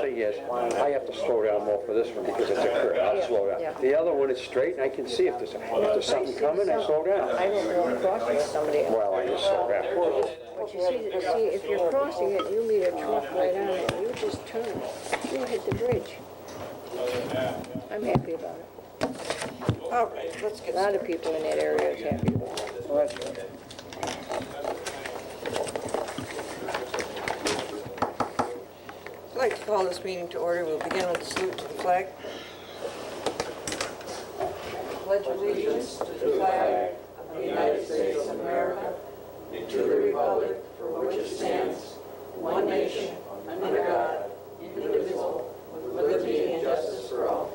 thing is, I have to slow down more for this one because it's a curve. I'll slow down. The other one is straight, and I can see if there's something coming, I slow down. I don't go crossing with somebody else. Well, I just slow down. But you see, if you're crossing it, you meet a truck right on it, you just turn. You hit the bridge. I'm happy about it. All right, let's get A lot of people in that area is happy about it. Well, that's good. I'd like to call this meeting to order. We'll begin with the salute to the flag. Pledge allegiance to the flag of the United States of America and to the republic for which it stands, one nation, under God, indivisible, with liberty and justice for all.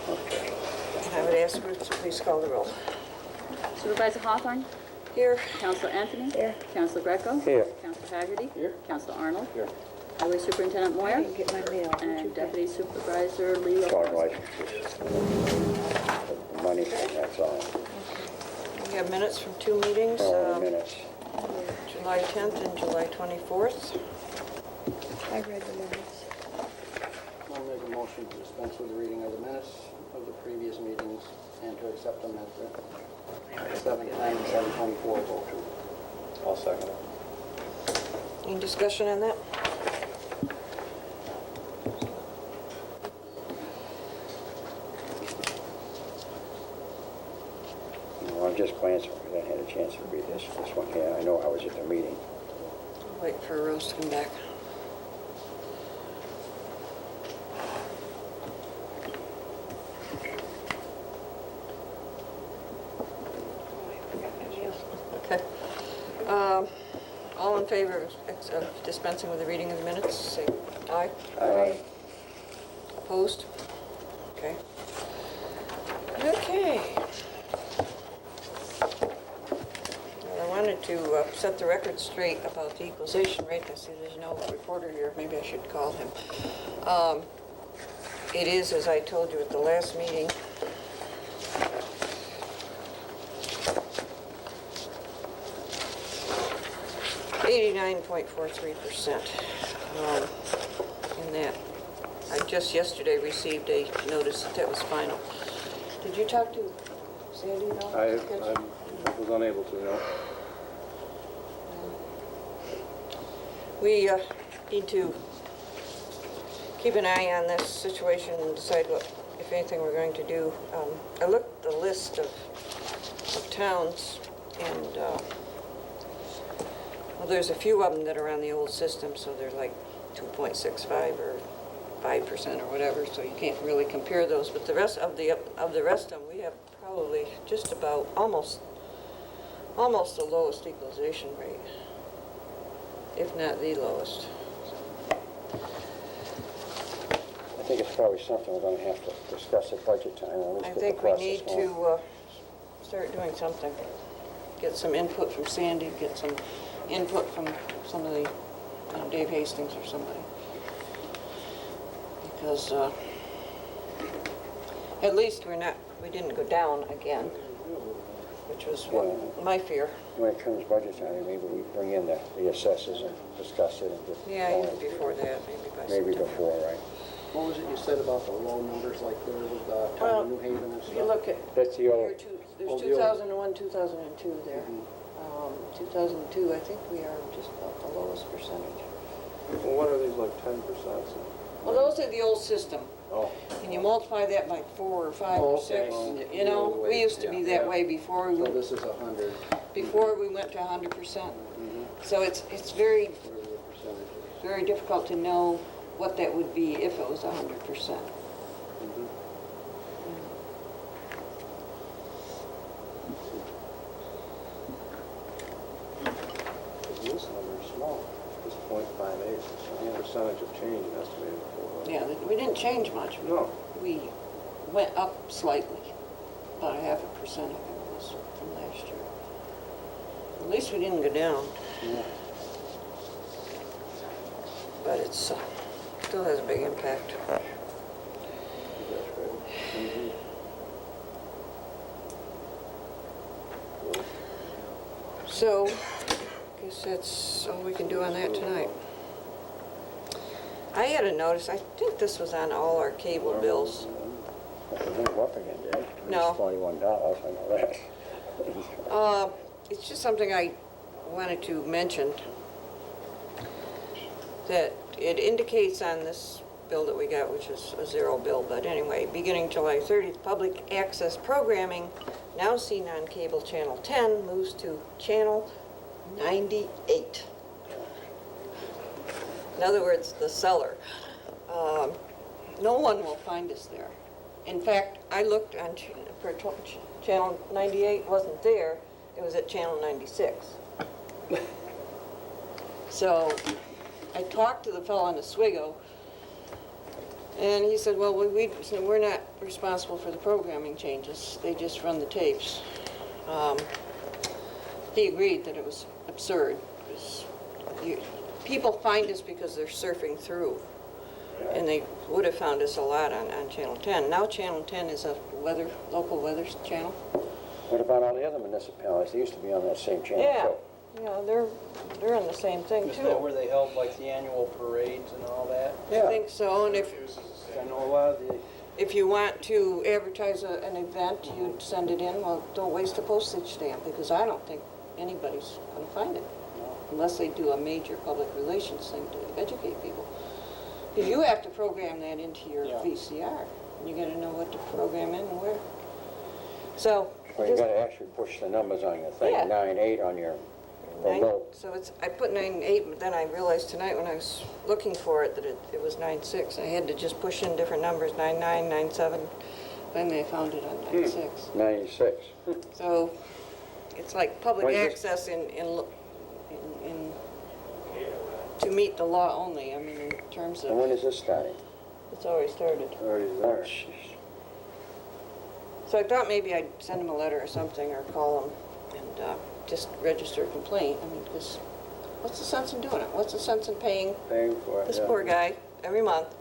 And I would ask Ruth to please call the roll. Supervisor Hawthorne? Here. Councilor Anthony? Here. Councilor Greco? Here. Councilor Haggerty? Here. Councilor Arnold? Here. Highway Superintendent I Moyer? didn't get my mail. What'd you And get? Deputy Supervisor Lee. Dog licenses. The money, that's all. We have minutes from two meetings, All the minutes. July 10th and July 24th. I read the minutes. I'll make a motion to dispense with the reading of the minutes of the previous meetings and to accept them as written. 7:10 and 7:24 vote to. I'll second it. Any discussion on that? I'm just glancing because I had a chance to read this one here. I know I was at the meeting. I'll wait for Rose to come back. Okay. All in favor of dispensing with the reading of the minutes, say aye. Aye. Opposed? Okay. Okay. Well, I wanted to set the record straight about the equalization rate. I see there's no reporter here. Maybe I should call him. It is, as I told you at the last meeting, $89.43%. In that, I just yesterday received a notice that was final. Did you talk to Sandy at all? I was unable to, no. We need to keep an eye on this situation and decide what, if anything, we're going to do. I looked at the list of towns, and well, there's a few of them that are on the old system, so they're like 2.65 or 5% or whatever, so you can't really compare those. But the rest of the rest of them, we have probably just about almost the lowest equalization rate, if not the lowest. I think it's probably something we're going to have to discuss at budget time. At least I get the think we process need going. to start doing something. Get some input from Sandy, get some input from some of the, Dave Hastings or somebody. Because at least we didn't go down again, which was my fear. When it comes budget time, maybe we bring in the assessors and discuss it and get Yeah, going. even before that, maybe by Maybe September. before, right? What was it you said about the low numbers like there with Well, town of New Haven and If stuff? you look at, That's the old, there's the old. 2001, 2002 there. 2002, I think we are just about the lowest percentage. Well, what are these, like 10%? Well, those are the old system. Oh. And you multiply that by 4 or 5 Oh, or okay. 6. Well, You know, the other we way, used to be that yeah. way before we So went, this is 100. before we went to 100%. So it's very, Whatever the percentage is. very difficult to know what that would be if it was 100%. This number is small. It's 0.58. So the percentage of change estimated for. Yeah, we didn't change much. No. We went up slightly, about 0.5%, I think it was, from last year. At least we didn't go down, Yeah. but it's still has a big impact. That's right. So, I guess that's all we can do on that tonight. I had a notice, I think this was on all our cable bills. It didn't go up again, did it? No. It's $41, I know that. It's just something I wanted to mention, that it indicates on this bill that we got, which is a zero bill, but anyway, beginning July 30th, public access programming now seen on cable channel 10 moves to channel 98. In other words, the seller. No one will find us there. In fact, I looked on channel 98, wasn't there, it was at channel 96. So I talked to the fellow on Oswego, and he said, well, we're not responsible for the programming changes. They just run the tapes. He agreed that it was absurd. People find us because they're surfing through, and they would have found us a lot on Channel 10. Now Channel 10 is a local weather channel. What about all the other municipalities? They used to be on that same channel, Yeah, too. yeah, they're in the same thing Isn't that too. where they held like the annual parades and all that? I think so, and I know a lot of the, if you want to advertise an event, you'd send it in. Well, don't waste a postage stamp, because I don't think anybody's going to find it unless they do a major public relations thing to educate people. Because you have to program that into your Yeah. VCR. You got to know what to program in and where. So, Well, you just gotta actually push the numbers on your thing, Yeah. 9-8 on your remote. so I put 9.8, but then I realized tonight when I was looking for it that it was 9.6. I had to just push in different numbers, 9.9, 9.7. Finally, I found it on 9.6. 96. So it's like public When's this- access to meet the law only. I mean, in terms And when of, is this starting? it's already started. Already there. Jeez. So I thought maybe I'd send him a letter or something, or call him and just register a complaint. I mean, because what's the sense in doing it? What's the sense in paying Paying for it, this yeah. poor guy every month?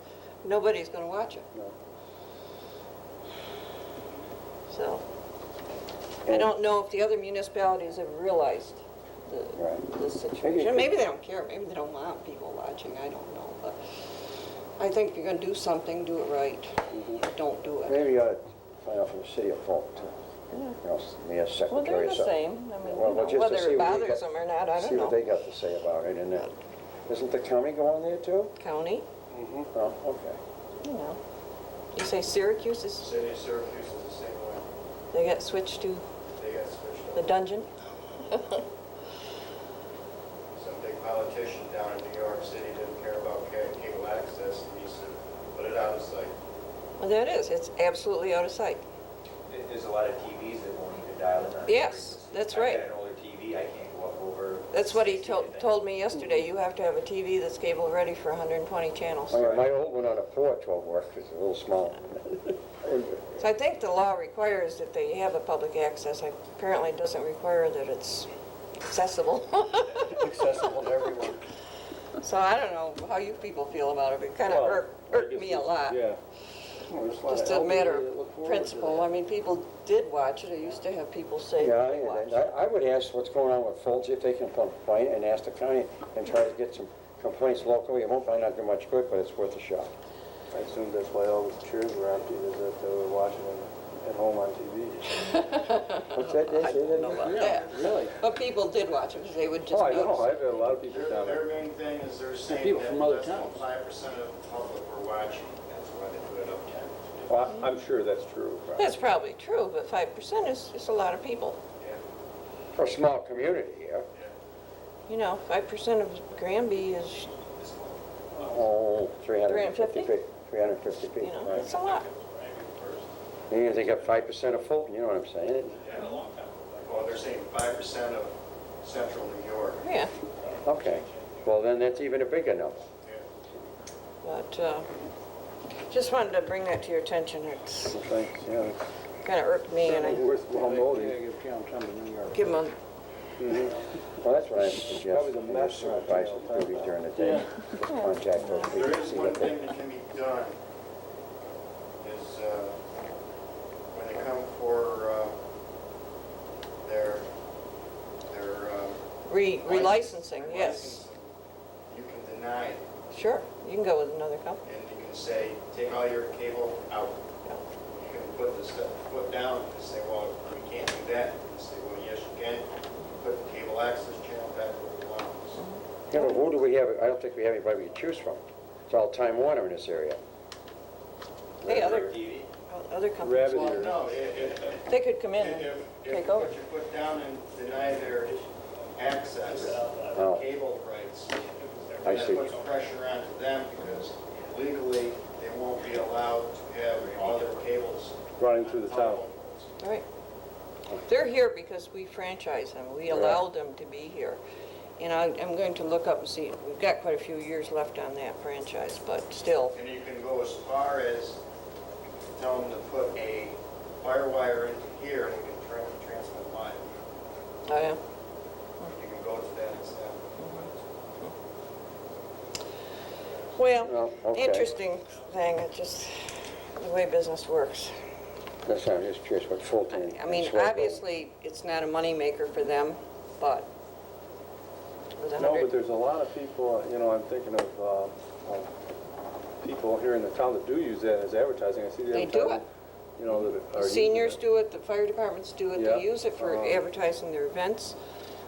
Nobody's going to watch it. No. So I And- don't know if the other municipalities have realized Right. the situation. Maybe they don't care. Maybe they don't want people watching. I don't know. But I think if you're going to do something, do it right. Don't do it. Maybe you ought to find out from the city of Fulton, too. You know, mayor's secretary Well, they're or the something. same. I mean, Well, you know, just to whether see it what they bothers got- them or not, I See don't what they know. got to say about it, and doesn't the county go on there, too? County, Oh, okay. you know. You say Syracuse is, City of Syracuse is the same way. they got switched to They got switched the up. dungeon? Some big politician down in New York City didn't care about cable access, and he said, put it out of sight. Well, there it is. It's absolutely out of sight. There's a lot of TVs that won't even dial in on Yes, frequency. that's right. I've got an older TV, I can't go up over. That's what he 60 anything. told me yesterday. You have to have a TV that's cable ready for 120 channels. Oh, yeah, my old one on a porch won't work, it's a little small. So I think the law requires that they have a public access. Apparently it doesn't require that it's accessible. accessible to everyone. So I don't know how you people feel about it. It kind of irked me a lot. Well, there's lot of Just a matter elderly that look of forward to principle. that. I mean, people did watch it. I used to have people say Yeah, they watched I it. I would ask what's going on with Fulton, see if they can complain, and ask the county and try to get some complaints locally. It won't find out too much good, but it's worth a shot. I assume that's why all the chairs were empty, is that they were watching it at home on TV. What's that, they I say don't know that? about Yeah, that. really. But people did watch it because they would just Oh, I know, notice. I've had a lot of people down Their there. main thing is they're saying people that from other less than towns. 5% of the public were watching. That's why they put it up 10. Well, I'm sure that's true. That's probably true, but 5% is a lot of people. Yeah. For a small community, yeah. You know, 5% of Granby is, Oh, 350 350? feet, 350 feet, you know, right. it's a lot. You think of 5% of Fulton, you know what I'm saying? Well, they're saying 5% of central New York. Yeah, Okay, well then that's even a bigger number. but just wanted to bring that to your attention. It's Okay, yeah. kind of irked me, and I Worthwhile Yeah, noting. give Channel 10 to New York. give them Well, that's what I suggest. Probably the Your most supervisor duties during the day. Just contact those people, There is see one what they... thing that can be done, is when they come for their relicensing, yes, licensing, you can deny it. sure. You can go with another company. And you can say, take all your cable out. You can put the foot down and say, well, we can't do that. And say, well, yes, you can. Put the cable access channel back where we want it. You know, who do we have? I don't think we have anybody we can choose from. It's all Time Warner in this area. Hey, other companies, Rabbit Well, ear. no, they could come in and if you take over. put your foot down and deny their access, Oh. cable rights, I that see. puts pressure onto them because legally, they won't be allowed to have all their cables. Running through the town. All right. They're here because we franchise them. We allowed them to be here. And I'm going to look up and see, we've got quite a few years left on that franchise, but still. And you can go as far as tell them to put a wire wire into here and we can transmit live. Oh, yeah? You can go to that extent. Well, Well, okay. interesting thing, it just, the way business works. That's why I'm just curious what Fulton. I mean, and Swedberg- obviously, it's not a moneymaker for them, but with a No, but hundred, there's a lot of people, you know, I'm thinking of people here in the town that do use that as advertising. I see them. They do it. You know, that are the using seniors it. do it, the fire departments do it, Yeah. they use it for advertising their events.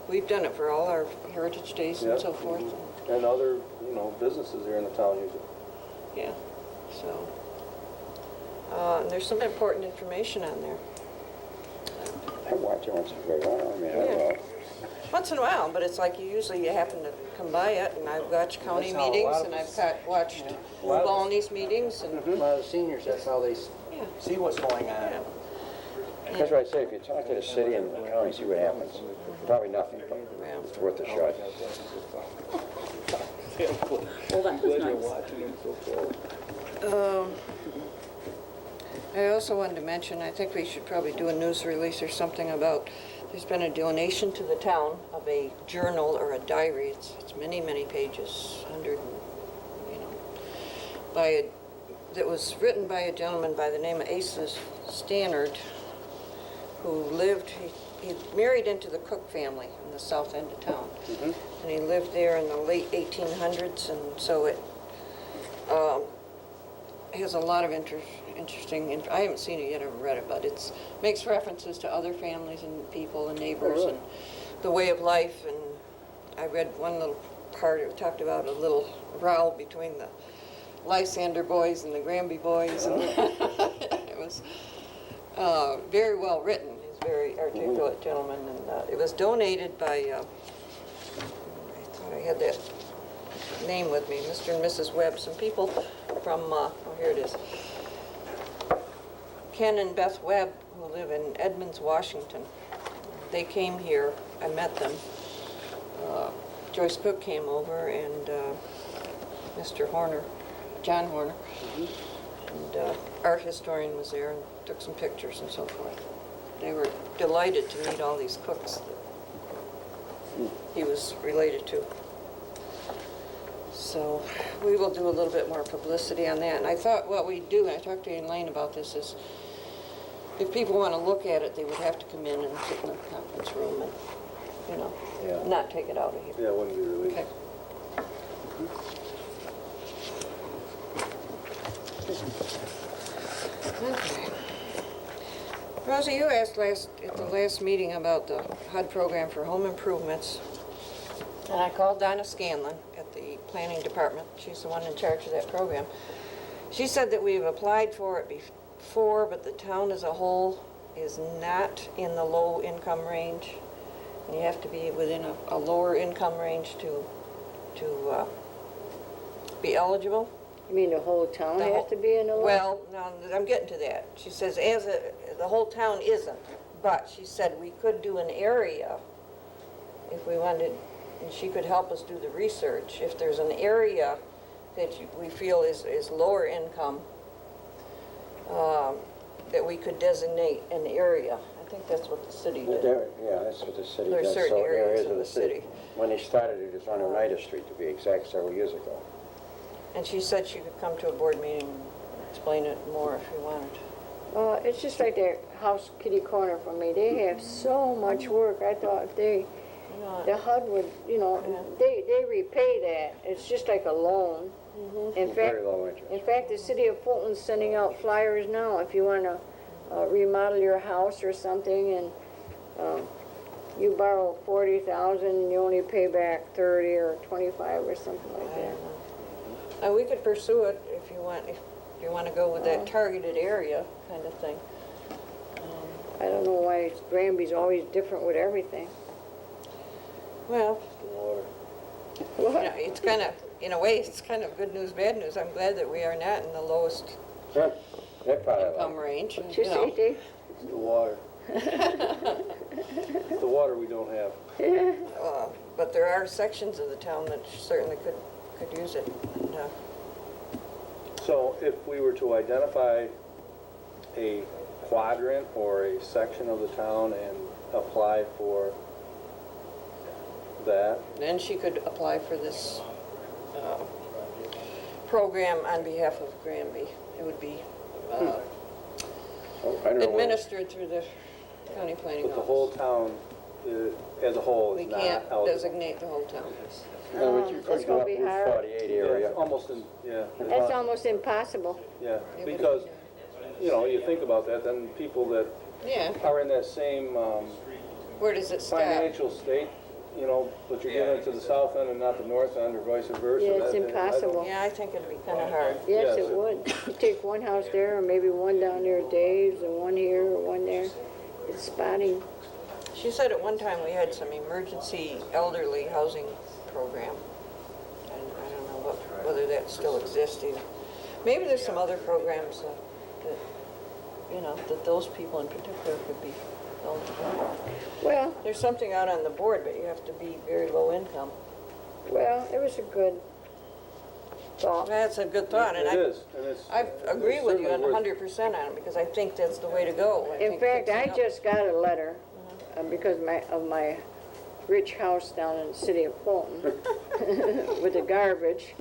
We've done it for all our heritage days and Yeah. so forth. And other, you know, businesses here in the town use it. Yeah, so, and there's some important information on there. I watch it once in a while. I mean, I Yeah. don't know. Once in a while, but it's like you happen to come by it, and I've watched county That's how a meetings, lot of and us- I've watched A lot of us- Balney's meetings, and, A lot of seniors, that's how they yeah, see what's going yeah. on. That's what I say, if you talk to the city and the county, see what happens. Probably nothing, but Yeah. it's worth a shot. Hold on, who's next? I also wanted to mention, I think we should probably do a news release or something about, there's been a donation to the town of a journal or a diary. It's many, many pages, 100, you know, that was written by a gentleman by the name of Asa Stannard, who lived, he married into the Cook family in the south end of town. And he lived there in the late 1800s, and so it has a lot of interesting, I haven't seen it yet, I haven't read it, but it makes references to other families and people and neighbors and the way of life. And I read one little part, it talked about a little row between the Lysander boys and the Granby boys. And it was very well written. He's a very articulate gentleman, and it was donated by, I thought I had that name with me, Mr. and Mrs. Webb, some people from, oh, here it is, Ken and Beth Webb, who live in Edmonds, Washington. They came here, I met them. Joyce Cook came over, and Mr. Horner, John Horner, and art historian was there and took some pictures and so forth. They were delighted to meet all these cooks that he was related to. So we will do a little bit more publicity on that. And I thought what we'd do, and I talked to Elaine about this, is if people want to look at it, they would have to come in and sit in the conference room and, you know, Yeah. not take it out of here. Yeah, it wouldn't be released. Okay. Okay. Rosie, you asked at the last meeting about the HUD program for home improvements. And I called Donna Scanlon at the planning department. She's the one in charge of that program. She said that we've applied for it before, but the town as a whole is not in the low income range. And you have to be within a lower income range to be eligible. You mean the whole town The has whole- to be in a law? Well, no, I'm getting to that. She says the whole town isn't, but she said we could do an area if we wanted, and she could help us do the research. If there's an area that we feel is lower income, that we could designate an area. I think that's what the city did. Yeah, that's what the city There's does. certain So areas of the city. When they started it, it was on Oneida Street, to be exact, several years ago. And she said she could come to a board meeting and explain it more if you wanted. It's just like their house kitty corner for me. They have so much work. I thought if the HUD would, you know, they repay that. It's just like a loan. In fact, Very low interest. in fact, the city of Fulton's sending out flyers now if you want to remodel your house or something, and you borrow 40,000 and you only pay back 30 or 25 or something like that. We could pursue it if you want to go with that targeted area kind of thing. I don't know why Granby's always different with everything. Well, The you water. know, it's kind of, in a way, it's kind of good news, bad news. I'm glad that we are not in the lowest Huh, that part I income like. range. What you you know. say, Dave? It's the water. It's the water we don't have. But there are sections of the town that certainly could use it. And, So if we were to identify a quadrant or a section of the town and apply for that, then she could apply for this program on behalf of Granby. It would be Oh, I don't know where- administered through the county planning but the whole office. town as a whole We is not can't eligible. designate the whole town. In other words, you That's could gonna go up be Route hard. 48 Yeah, area. almost in, yeah. That's almost impossible. Yeah, because, you know, you think about that, then people that Yeah, are in that same where does it stop? financial state, you know, but you're giving it to the south end and not the north end or vice versa. Yeah, it's that- I don't- impossible. Yeah, I think it'd be kind of hard. Yes, Yes. it would. You take one house there, or maybe one down near Dave's, and one here, or one there. It's spotting. She said at one time we had some emergency elderly housing program. And I don't know whether that still exists either. Maybe there's some other programs that, you know, that those people in particular could be eligible. Well, There's something out on the board, but you have to be very low income. it was a good thought. That's a good thought, and It I is, and it's. agree with you certainly worth- 100% on it, because I think that's the way to go. I In think fact, I fixing up- just got a letter because of my rich house down in the city of Fulton with the garbage.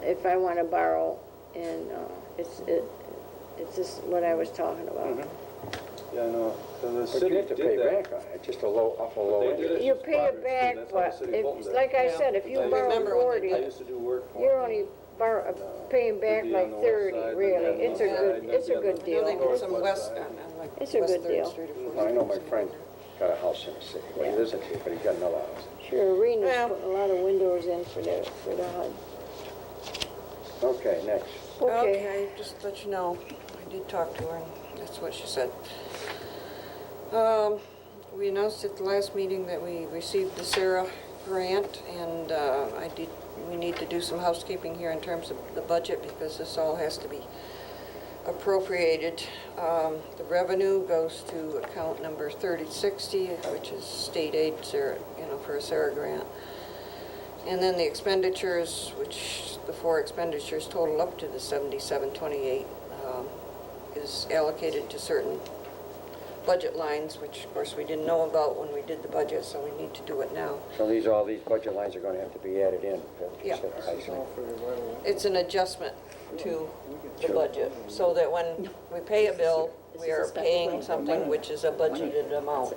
If I want to borrow, and it's just what I was talking about. Yeah, I know, so the But you city have to pay did that. back on it, just a low, awful low They did interest. it. You Just pay it quadrants, back, too. That's how the but city of Fulton it's does like I Yeah. said, if you I borrow remember when they 40, I used to do work for you're them. only paying back It'd be on like the west 30, side, really. and then It's a on the good, side, it's a and good then I know they deal. did some Northwest west, side. on like It's a West good 3rd deal. Street or 4th I know my Street. friend got a house in the city. Well, he lives in here, but he's got another house. Sure, Arena's Well- putting a lot of windows in for the HUD. Okay, next. Okay. Okay, just to let you know, I did talk to her, and that's what she said. We announced at the last meeting that we received the Sarah grant, and we need to do some housekeeping here in terms of the budget, because this all has to be appropriated. The revenue goes to account number 3060, which is state aid, Sarah, for a Sarah grant. And then the expenditures, which the four expenditures total up to the 7728, is allocated to certain budget lines, which of course we didn't know about when we did the budget, so we need to do it now. So all these budget lines are gonna have to be added in. Yeah. I see. It's an adjustment to the budget, so that when we pay a bill, we are paying something which is a budgeted amount,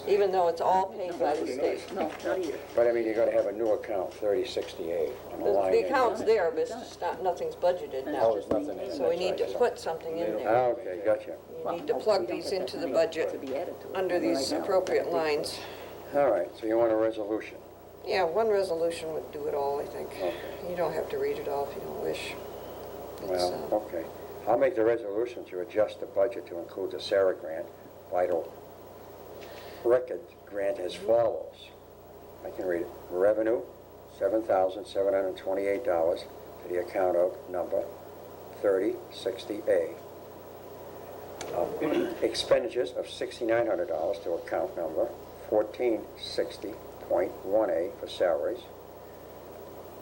even though it's all paid by the state. No, not either. But I mean, you're gonna have a new account, 3068, on the line. The in. account's there, but it's just nothing's budgeted Oh, now. there's nothing in it. So we That's need to right. put something in there. Ah, okay, gotcha. You need to plug these into the budget To be added to it. under these Right now, appropriate that lines. All right, so you want a resolution? Yeah, one resolution would do it all, I think. Okay. You don't have to read it all if you don't wish. It's, Well, okay. I'll make the resolution to adjust the budget to include the Sarah grant, vital record grant as follows. I can read it. Revenue, $7,728 to the account of number 3060A. Expenditures of $6,900 to account number 1460.1A for salaries.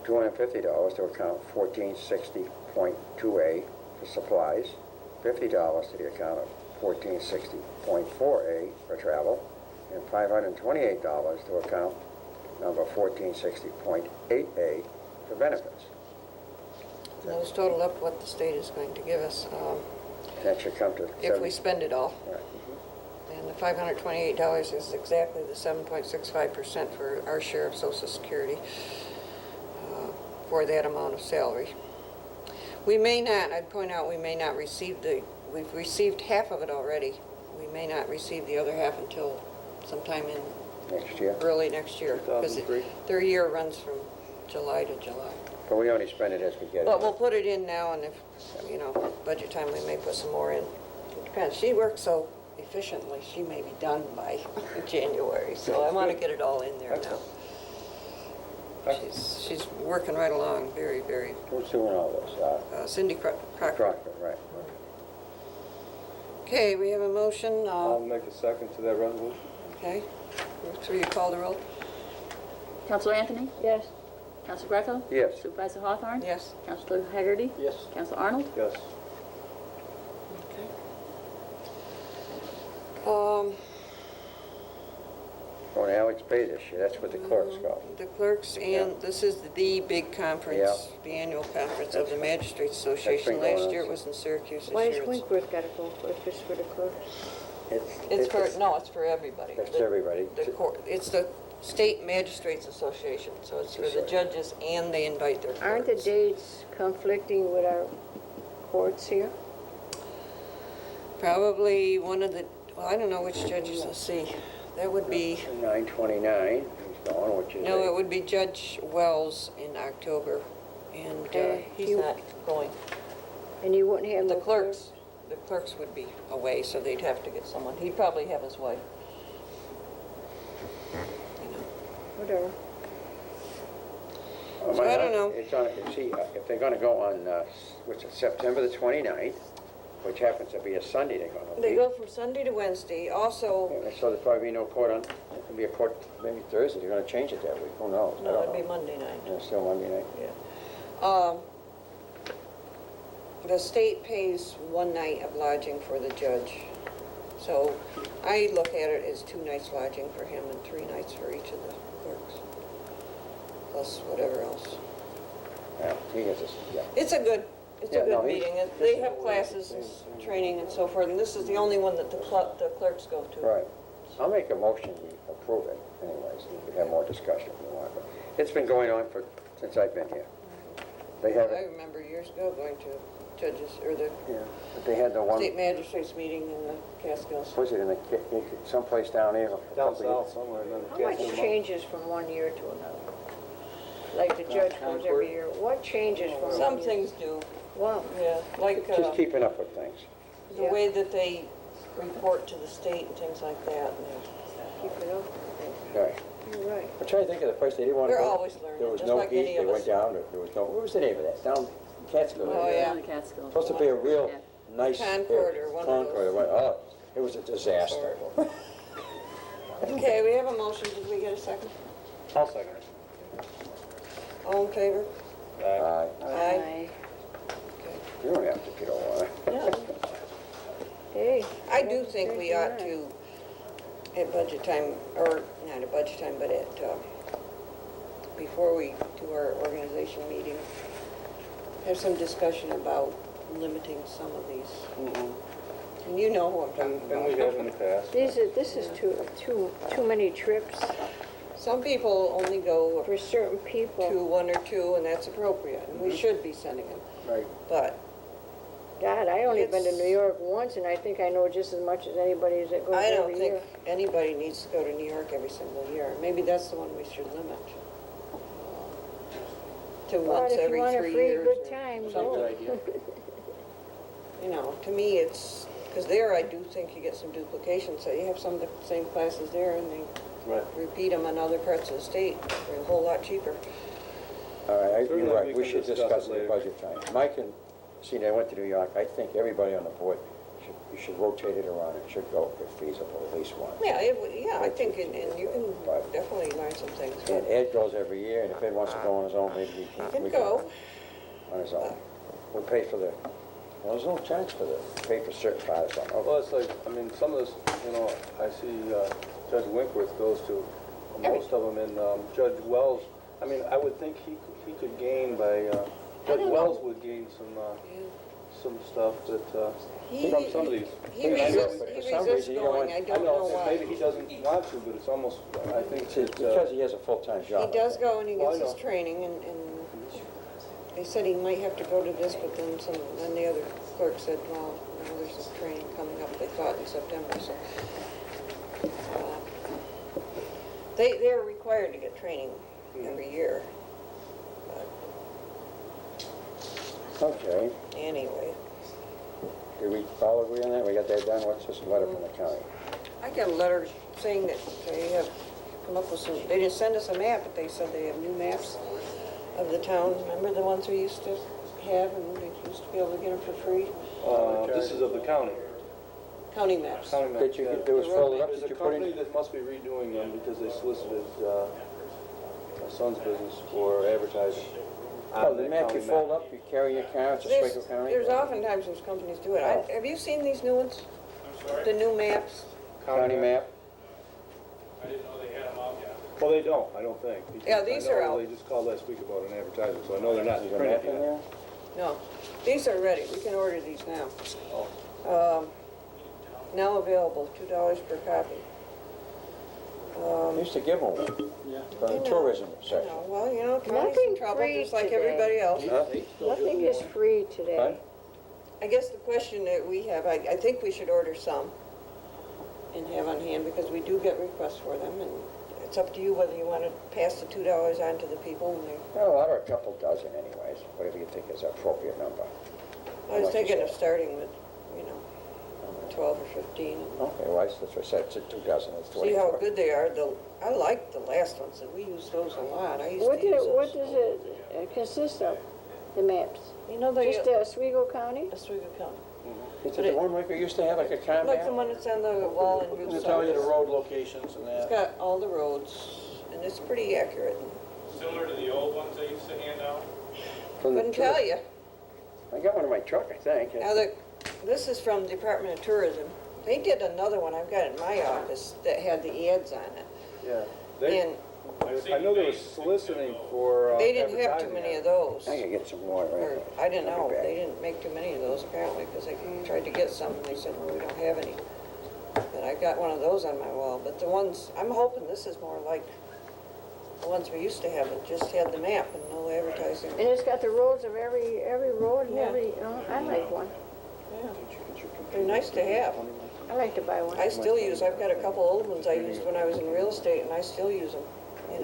$250 to account 1460.2A for supplies, $50 to the account of 1460.4A for travel, and $528 to account number 1460.8A for benefits. Those total up what the state is going to give us That should come to if we spend it all. Right. And the $528 is exactly the 7.65% for our share of Social Security. for that amount of salary. We may not, I'd point out, we may not receive we've received half of it already. We may not receive the other half until sometime in Next year. early next year. Because 2003. their year runs from July to July. But we only spend it as we get it. But we'll put it in now, and if, budget time, we may put some more in. It depends. She works so efficiently, she may be done by January, so I want to get it all in there now. She's working right along, very, very. Who's doing all this? Cindy Crocker. Crocker, right. Okay, we have a motion. I'll make a second to that resolution. Okay. So you call the roll? Counselor Anthony? Yes. Counselor Greco? Yes. Supervisor Hawthorne? Yes. Counselor Hagerty? Yes. Counselor Arnold? Yes. Okay. Going to Alex Bay this year, that's what the clerks go. The clerks, and this is the big conference, Yeah. the annual conference of the Magistrates Association. going Last on. year it was in Syracuse. This Why year does it's- Winkworth gotta go for, if it's for the clerks? It's for, no, it's for everybody. It's everybody. The court, it's the State Magistrates Association, so it's for the Sorry. judges, and they invite their Aren't the clerks. dates conflicting with our courts here? Probably one of the, well, I don't know which judges, let's see. That would be, 9/29, he's going, which is. no, it would be Judge Wells in October, and Okay. he's You- not going. And you wouldn't have The no clerks would be away, so they'd have to get someone. He'd probably have his wife. You know. Whatever. So I don't know. It's on, see, if they're gonna go on, which is September the 29th, which happens to be a Sunday they're gonna be. They go from Sunday to Wednesday. Also, Yeah, so there'll probably be no court on, there'll be a court maybe Thursday, they're gonna change it that week, who knows? I no, don't it'd be know. Monday night. Yeah, still Monday night. Yeah. The state pays one night of lodging for the judge. So I look at it as 2 nights lodging for him and 3 nights for each of the clerks. Plus whatever else. Yeah, he gets this, yeah. It's a good Yeah, no, he- meeting. They have classes and training and so forth, and this is the only one that the clerks go to. Right. I'll make a motion, we approve it anyways, we can have more discussion if you want, but it's been going on since I've been here. They have I it, remember years ago going to judges, or the yeah, but they had the one, state magistrates meeting in the Catskills. was it in the, someplace down here? a Down couple of south somewhere. and then How Castle much Mountain. changes from one year to another? Like the judge comes every year, what changes from Some one year? things do, Well, yeah, like Just keeping up with things. the way that they report to the state and things like that. And keep it up. Right. You're right. I'm trying to think of the place they didn't want to They're go. always learning, There was just no like any heat, of they us. went down, there was no, what was the name of that? Down Catskill. Oh, yeah. The Catskills. Supposed to be a real nice. Concord or one of Concord, those. oh, it was a disaster. Okay, we have a motion. Did we get a second? I'll second it. All in favor? Aye. Aye. You don't have to get all that. Hey. I do think we ought to, at budget time, or not at budget time, but at, before we do our organization meeting, have some discussion about limiting some of these. And you know who I'm talking And we have in about. the past. This is too many trips Some people only go for certain to people. 1 or 2, and that's appropriate, and we should be sending them. Right. But God, I only been to It's- New York once, and I think I know just as much as anybody that goes I don't every think year. anybody needs to go to New York every single year. Maybe that's the one we should limit. To But once if you every want a 3 free years. good or time, Good go. idea. You know, to me, it's, because there I do think you get some duplication, so you have some of the same classes there, and they Right. repeat them in other parts of the state for a whole lot cheaper. All right, Certainly, you're right, we we can should discuss discuss it it at later. budget time. Mike and, see, I went to New York, I think everybody on the board, you should rotate it around, it should go if feasible, at least once. Yeah, I think, and you can definitely learn some things. And Ed goes every year, and if Ed wants to go on his own, maybe we He can we go. On his own. We'll pay for the, well, there's no charge for the, pay for certain part or something. Well, it's like, I mean, some of this, you know, I see Judge Winkworth goes to most of them, and Judge Wells, I mean, I would think he could gain by, Judge don't Wells know. would gain some stuff that, He- from some of these. He I know, resists, but for he some resists reason, you don't going, want- I I don't know know, why. maybe he doesn't want to, but it's almost, I think It's that, because he has a full-time job. He does go and he Well, I gets his know. training, and they said he might have to go to this, but then the other clerk said, well, there's some training coming up, they thought in September, so. They're required to get training every year, but Okay, anyway. did we all agree on that? We got that done? What's this letter from the county? I got a letter saying that they have come up with some, they didn't send us a map, but they said they have new maps of the town. Remember the ones we used to have, and we used to be able to get them for free? This is of the county. County maps. County map, Did you, yeah. there was folded up, There's did a you put company in? that must be redoing them because they solicited my son's business for advertising. Oh, on the that map county you fold up, you carry your car, it's There's Oswego County? there's oftentimes those companies do it. Have you seen these new ones? The new maps? County map? Well, they don't, I don't think. because Yeah, these I know are out. They just called last week about an advertising, so I know they're not Is there a map printed in yet. there? No, these are ready. We can order these now. Oh. Now available, $2 per copy. They used to give them one, for the I know, tourism I section. know. Well, you know, county's Nothing in trouble, free just like today. everybody else. Huh? Nothing is free Huh? today. I guess the question that we have, I think we should order some and have on hand, because we do get requests for them, and it's up to you whether you want to pass the $2 on to the people when they. Well, I order a couple dozen anyways, whatever you think is an appropriate number. I was much is thinking of that? starting with, 12 or 15. Okay, well, that's what I said, it's 2 dozen, it's 24. See how good they are. I like the last ones, and we use those a lot. I used What to use those. what does it consist of, the maps? You know, Just Oswego County? Oswego County. Is it the one we used to have, like a car Like the map? one that's on the wall in Route It'll tell you the 7. road locations and It's that. got all the roads, and it's pretty accurate. Similar to the old ones they used to hand out? From the Couldn't tell tour- you. I got one in my truck, I think. Now, this is from Department of Tourism. They did another one, I've got it in my office, that had the ads on it. Yeah. They, And I know they were soliciting for they didn't have too advertising many ads. of those. I can get some more, Or, right? I didn't I'll know, be back. they didn't make too many of those apparently, because they tried to get some, and they said, well, we don't have any. But I got one of those on my wall, but the ones, I'm hoping this is more like the ones we used to have, that just had the map and no advertising. And it's got the roads of every road and Yeah. I like one. Yeah, they're nice to have. I like to buy one. I still use, I've got a couple old ones I used when I was in real estate, and I still use them.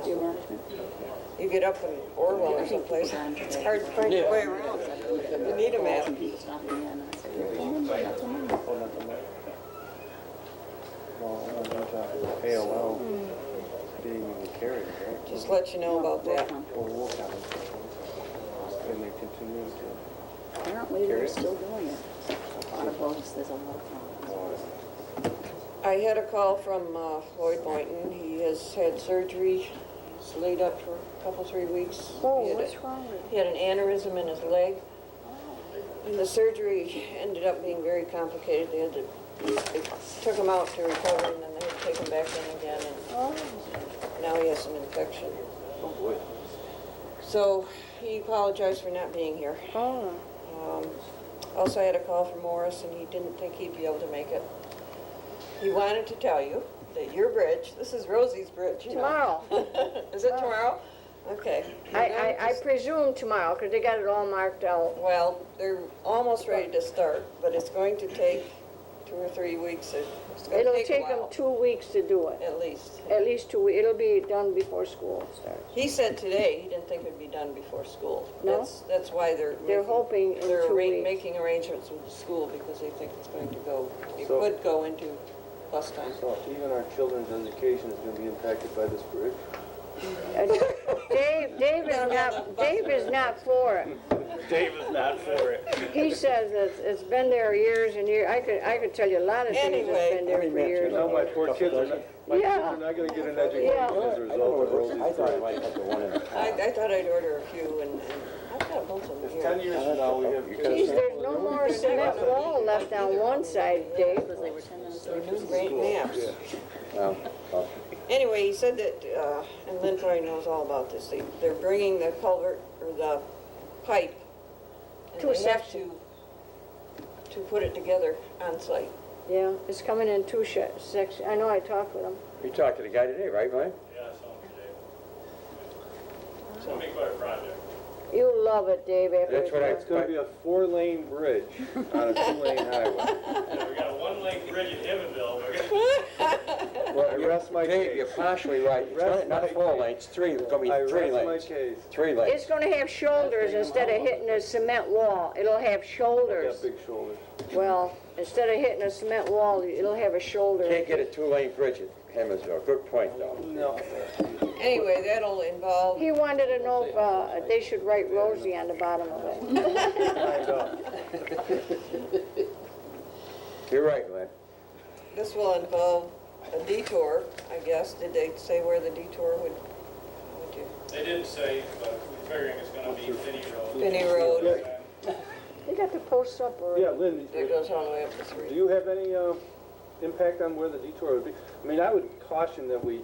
You know, you get up in Orwell or someplace, it's hard to find your way around. You need a map. Well, I'm talking about AOL being carried, right? Just let you know about that. Or will have it. And they continue to. Apparently, they're still doing it. A lot of votes, there's a lot of problems. I had a call from Floyd Boynton. He has had surgery. He's laid up for a couple, 3 weeks. Oh, He had a- what's wrong with it? He had an aneurysm in his leg. And the surgery ended up being very complicated. They took him out to recover, and then they had to take him back in again, and Oh, now he has some infection. Oh, boy. So he apologized for not being here. oh. Also, I had a call from Morris, and he didn't think he'd be able to make it. He wanted to tell you that your bridge, this is Rosie's bridge, you know. Tomorrow. Is it tomorrow? Okay. I presume tomorrow, because they got it all marked out. Well, they're almost ready to start, but it's going to take 2 or 3 weeks. It's going to It'll take a take them while, 2 weeks to do it. at least. At least 2 weeks. It'll be done before school starts. He said today he didn't think it'd be done before school. No? That's why they're They're making- hoping in they're 2 weeks. making arrangements with the school, because they think it's going to go, it So- could go into bus time. So even our children's education is gonna be impacted by this bridge? Dave is not for it. Dave is not for it. He says it's been there years and years. I could tell you a lot of things that's Anyway. been there for years. Now my poor kids are not, my kids Yeah. are not gonna get an education Yeah. as a I don't result know of what it Rosie's I thought I bridge. might have the one in the car. I thought I'd order a few, and I've got both of them here. 10 years from now, we have kids. Geez, there's no more cement wall left on one side, Dave. Because they were 10 minutes They're late. new great maps. Well, Anyway, he said that, and Lynn probably knows all about this, they're bringing the culvert, or the pipe, and Two they have sections. to put it together on site. Yeah, it's coming in 2 sections. I know, I talked with him. you talked to the guy today, right, Glenn? Yeah, so today. It's gonna be quite a project. You love it, Dave, after That's what I- It's gonna be a 4-lane bridge on a 2-lane highway. Yeah, we got a one-lane bridge in Evanville, we're gonna, Well, I rest my Dave, case. you're partially right. It's Rest not my 4 case. lanes, it's 3, it's gonna be I 3 rest my lanes. case. 3 It's lanes. gonna have shoulders instead of hitting a cement wall. It'll have Got shoulders. big shoulders. Well, instead of hitting a cement wall, it'll have a shoulder. Can't get a 2-lane bridge at Hemmersville. Good point, though. No. Anyway, that'll involve, He wanted to know if they should write Rosie on the bottom of it. You're right, Glenn. this will involve a detour, I guess. Did they say where the detour would do? they didn't say, but we're figuring it's gonna be Finney Road. Finney Road, They got the posts up already. Yeah, Lynn, that goes all the way up to do 3. you have any impact on where the detour would be? I mean, I would caution that we,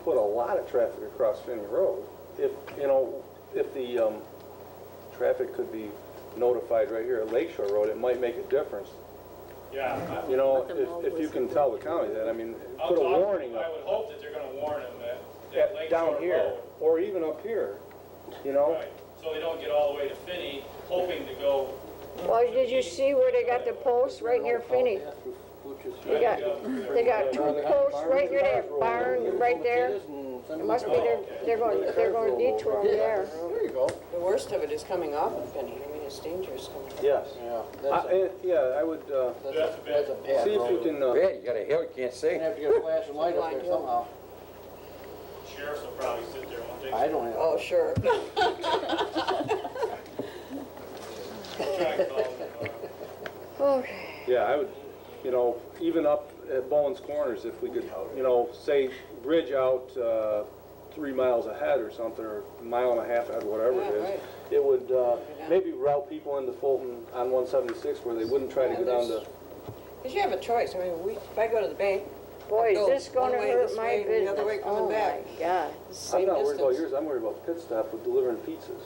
put a lot of traffic across Finney Road. If the traffic could be notified right here at Lakeshore Road, it might make a difference. Yeah. If you can tell the county that, I mean, I'll put a talk- warning I up. would hope that they're gonna warn them that Lake Down Shore here, Road, or even up here, you know? right, so they don't get all the way to Finney, hoping to go. Well, did you see where they got the posts right near Finney? They got 2 posts right near that barn, right there. It must be they're going to detour them there. There you go. The worst of it is coming off of Finney. I mean, it's dangerous coming off. Yes. Yeah, I would that's a bad see if you road. can, Yeah, you got a hill, you can't see. You're gonna have to get a flashing light up there somehow. Sheriffs will probably sit there, won't they? I don't have. Oh, sure. Try and call them, Okay. yeah, I would, even up at Bowen's Corners, if we could, say bridge out 3 miles ahead or something, or a mile and a half ahead, whatever it Yeah, is. right. It would maybe route people into Fulton on 176 where they wouldn't try to go down to, Because you have a choice. I mean, if I go to the bank, Boy, is Go this gonna one way hurt this my way and the business. other way coming Oh, back. my God. I'm same not worried about distance. yours, I'm worried about the pit stop with delivering pizzas.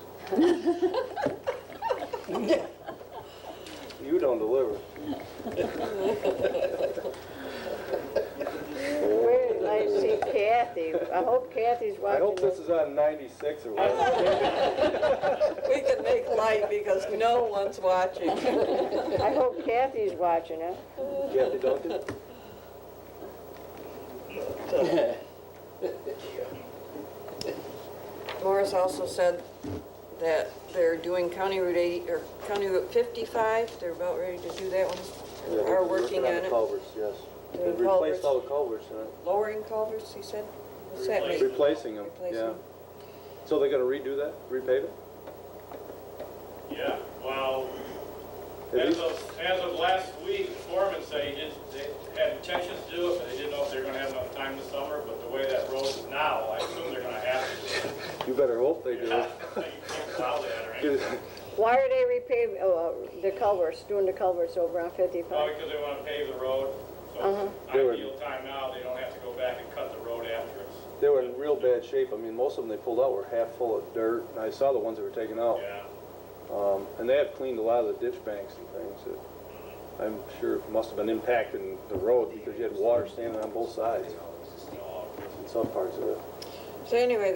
You don't deliver. Where did I see Kathy? I hope Kathy's I watching hope this this. is on 96 or whatever. We can make light because no one's watching. I hope Kathy's watching it. Kathy Duncan? Morris also said that they're doing County Route 80, or County Route 55. They're about ready to do that one. Yeah, Are working on the it. culverts, yes. Doing They've replaced culverts. all the culverts, Lowering culverts, he said? What's that mean? replacing them, Replacing yeah. them. So they're gonna redo that, repave it? Yeah, well, Have as you- of last week, the foreman said they had intentions to do it, but they didn't know if they were gonna have enough time this summer, but the way that road is now, I assume they're gonna have to do it. You better hope they do. You can't plow that, right? Get- Why are they repaving, the culverts, doing the culverts over on Probably 55? because they wanna pave the road, Uh-huh. so They were- ideal time now, they don't have to go back and cut the road after us. They were in real bad shape. I mean, most of them they pulled out were half full of dirt. And I saw the ones that were taken out. Yeah, And they have cleaned a lot of the ditch banks and things that I'm sure must have been impacting the road because you had water standing on both sides in some parts of it. So anyway,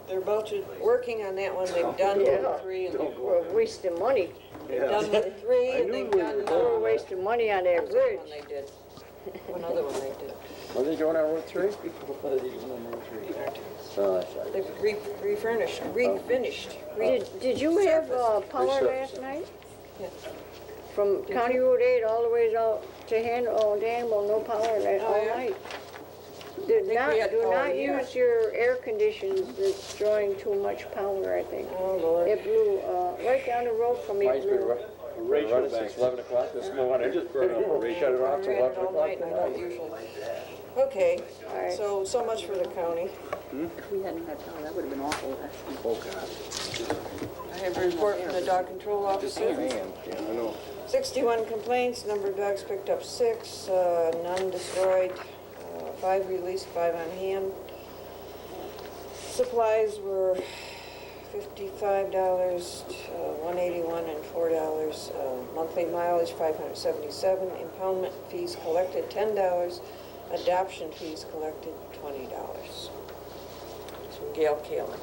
they're both working on that one. They've done Yeah. Route 3 and they've We're wasting money. done Route 3 I and knew they've we done were We're wasting money on that one bridge. they did. One other one they did. Are they going on Route 3? Oh, that's right. They've refinished. Did you have power Resurfaced. last night? Yeah. From County Road 8 all the way out to Danville, no power all yeah? night. think we had Do power not here. use your air conditioners, it's drawing too much power, I think. Oh, Lord. It blew, right down the road from me, it Mine's been blew. running since 11 o'clock this morning. Just burn up a We shut it off I till ran it 11 all o'clock night and I don't tonight. usually. Okay, Alright. so much for the county. If we hadn't had power, that would have been awful last week. Oh, God. I have a report from the dog control officer. Man, yeah, I know. 61 complaints, number of dogs picked up 6, none destroyed, 5 released, 5 on hand. Supplies were $55, $181 and $4. Monthly mileage $577. Impoundment fees collected $10. Adoption fees collected $20. It's from Gail Kaling.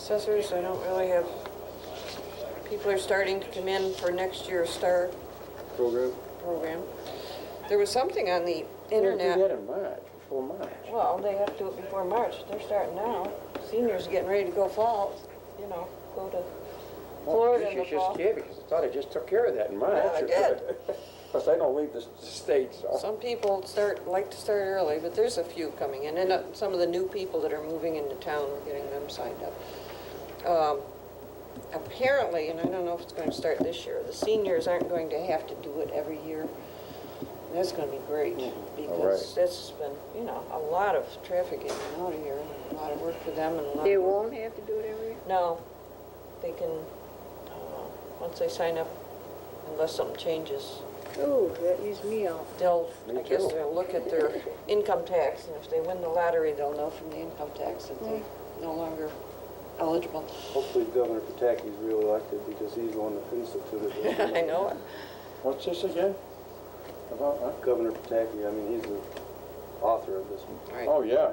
Assessors, I don't really have, people are starting to come in for next year's STAR program. There was something on the internet. Do that in March, before March. Well, they have to do it before March. They're starting now. Seniors are getting ready to go fall, go to Florida in the She's just fall. scared because I thought I just took care of that in March. Yeah, I did. Plus, I don't leave the state, so. Some people like to start early, but there's a few coming in. And some of the new people that are moving into town, we're getting them signed up. Apparently, and I don't know if it's going to start this year, the seniors aren't going to have to do it every year. That's going to be great because that's been, a lot of traffic in and out of here, and a lot of work for them and a lot They of work. won't have to do it every year? No, they can, once they sign up, unless something changes, Ooh, that leaves me out. Me I guess too. they'll look at their income tax, and if they win the lottery, they'll know from the income tax that they're no longer eligible. Hopefully Governor Pataki's reelected because he's the one that instituted it. I know it. What's this again? About, huh? Governor Pataki, I mean, he's the author of this. Right. Oh, yeah.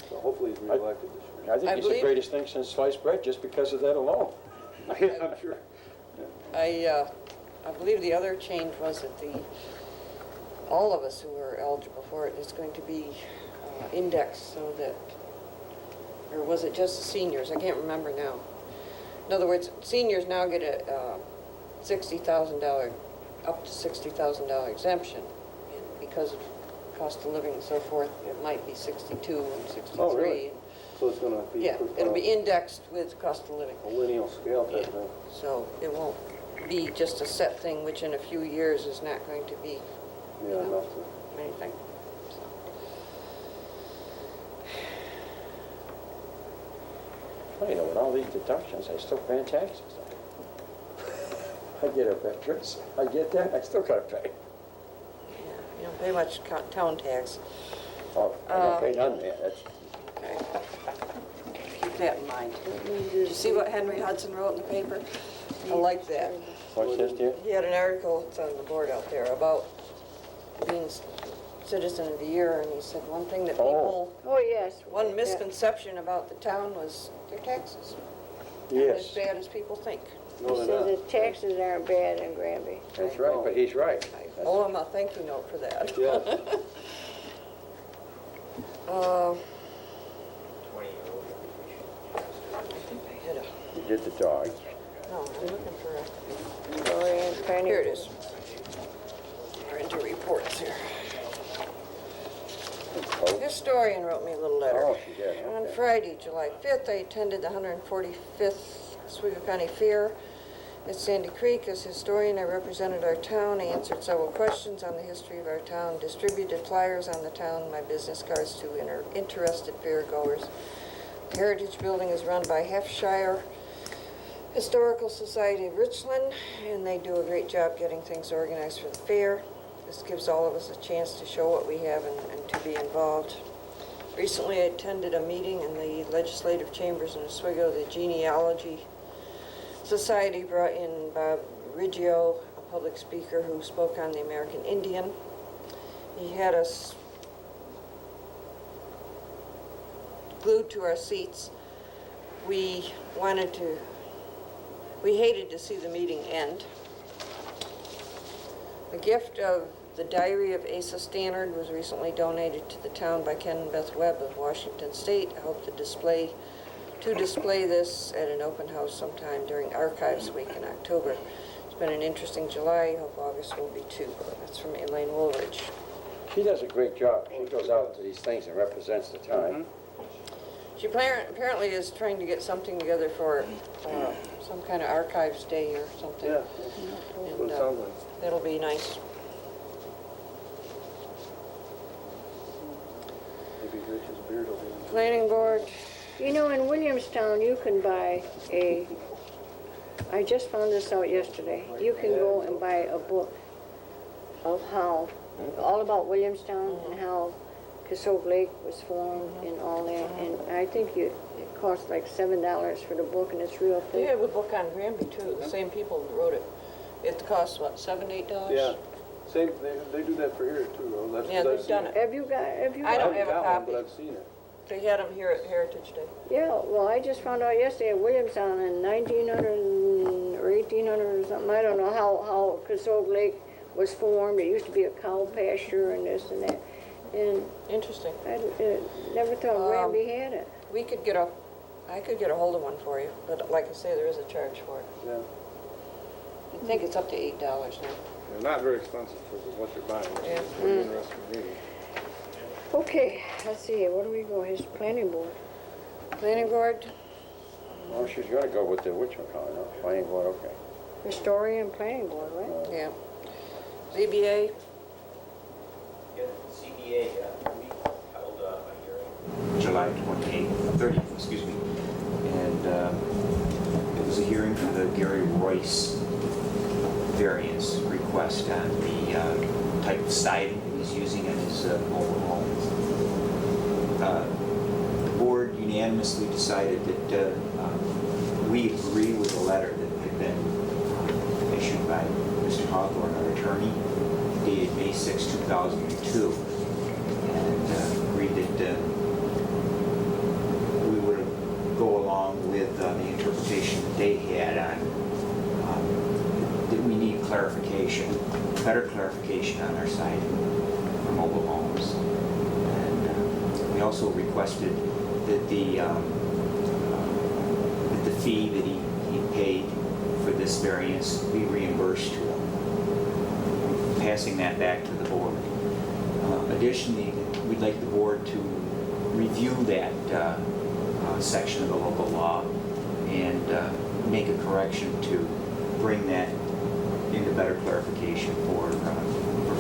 So hopefully he's reelected this year. I think I it's the believe- greatest thing since sliced bread, just because of that alone. I'm sure. I believe the other change was that all of us who are eligible for it is going to be indexed so that, or was it just the seniors? I can't remember now. In other words, seniors now get a $60,000, up to $60,000 exemption. And because of cost of living and so forth, it might be 62 and 63. Oh, really? So it's gonna be. Yeah, it'll be indexed with cost of living. A lineal scale type thing. So it won't be just a set thing, which in a few years is not going to be Yeah, enough to. anything. So. Well, with all these deductions, I still pay taxes. I get a veterans, I get that, I still gotta pay. Yeah, you don't pay much town tax. Oh, I don't pay none there, that's. Okay. Keep that in mind. Did you see what Henry Hudson wrote in the paper? I like that. What's this here? He had an article, it's on the board out there, about being Citizen of the Year, and he said one thing that people, Oh, yes. one misconception about the town was their taxes. They're as Yes, bad as people think. He No, they're said not. the taxes aren't bad in Granby. that's right, but he's right. I owe him a thank you note for that. Yeah. 20-year-old. I think I hit a, He did the dog. no, I'm looking for a, Sorry, I'm trying to. here it is. We're into reports here. Historian wrote me a little letter. Oh, she did, On okay. Friday, July 5th, I attended the 145th Oswego County Fair at Sandy Creek. As historian, I represented our town. I answered several questions on the history of our town, distributed flyers on the town, my business cards to interested fairgoers. The Heritage Building is run by Hampshire Historical Society of Richland, and they do a great job getting things organized for the fair. This gives all of us a chance to show what we have and to be involved. Recently, I attended a meeting in the legislative chambers in Oswego. The Genealogy Society brought in Bob Riggio, a public speaker who spoke on the American Indian. He had us glued to our seats. We hated to see the meeting end. The gift of the Diary of Asa Stannard was recently donated to the town by Ken and Beth Webb of Washington State. I hope to display this at an open house sometime during Archives Week in October. It's been an interesting July. I hope August will be too. That's from Elaine Woolridge. She does a great job. She goes out to these things and represents the town. She apparently is trying to get something together for some kind of Archives Day or something. Yeah, that's what And it sounds like. that'll be nice. Maybe Rich's beard will be. Planning Board, You know, in Williamstown, you can buy I just found this out yesterday. You can go and buy a book of how, all about Williamstown and how Cassogue Lake was formed and all that. And I think it costs like $7 for the book, and it's real they thick. have a book on Granby too, the same people who wrote it. It costs what, $7, $8? Yeah, same, they do that for here too, though. That's Yeah, what I've they've done seen. it. Have you got, I don't haven't have a got one, copy. but I've seen it. They had them here at Heritage Day. Yeah, well, I just found out yesterday at Williamstown in 1900 or 1800 or something, I don't know how Cassogue Lake was formed. It used to be a cow pasture and this and that. And Interesting. I never thought Granby had it. I could get a hold of one for you, but like I say, there is a charge for it. Yeah. I think it's up to $8 now. They're not very expensive for what you're buying. Yeah. It's pretty interesting reading. Okay, let's see, where do we go? His planning board. Planning board, Well, she's gonna go with the whatchamacallit, no? Planning board, okay. Historian planning board, right? yeah. ZBA, Yeah, CBA, we held a hearing July 28th, 30th, excuse me. And it was a hearing for the Gary Royce variance request on the type of siding that he's using in his mobile home. The board unanimously decided that we agree with the letter that had been issued by Mr. Hawthorne, our attorney, dated May 6, 2002, and agreed that we would go along with the interpretation that they had on that we need clarification, better clarification on our side for mobile homes. And we also requested that the fee that he paid for this variance be reimbursed to him, passing that back to the board. Additionally, we'd like the board to review that section of the local law and make a correction to bring that into better clarification for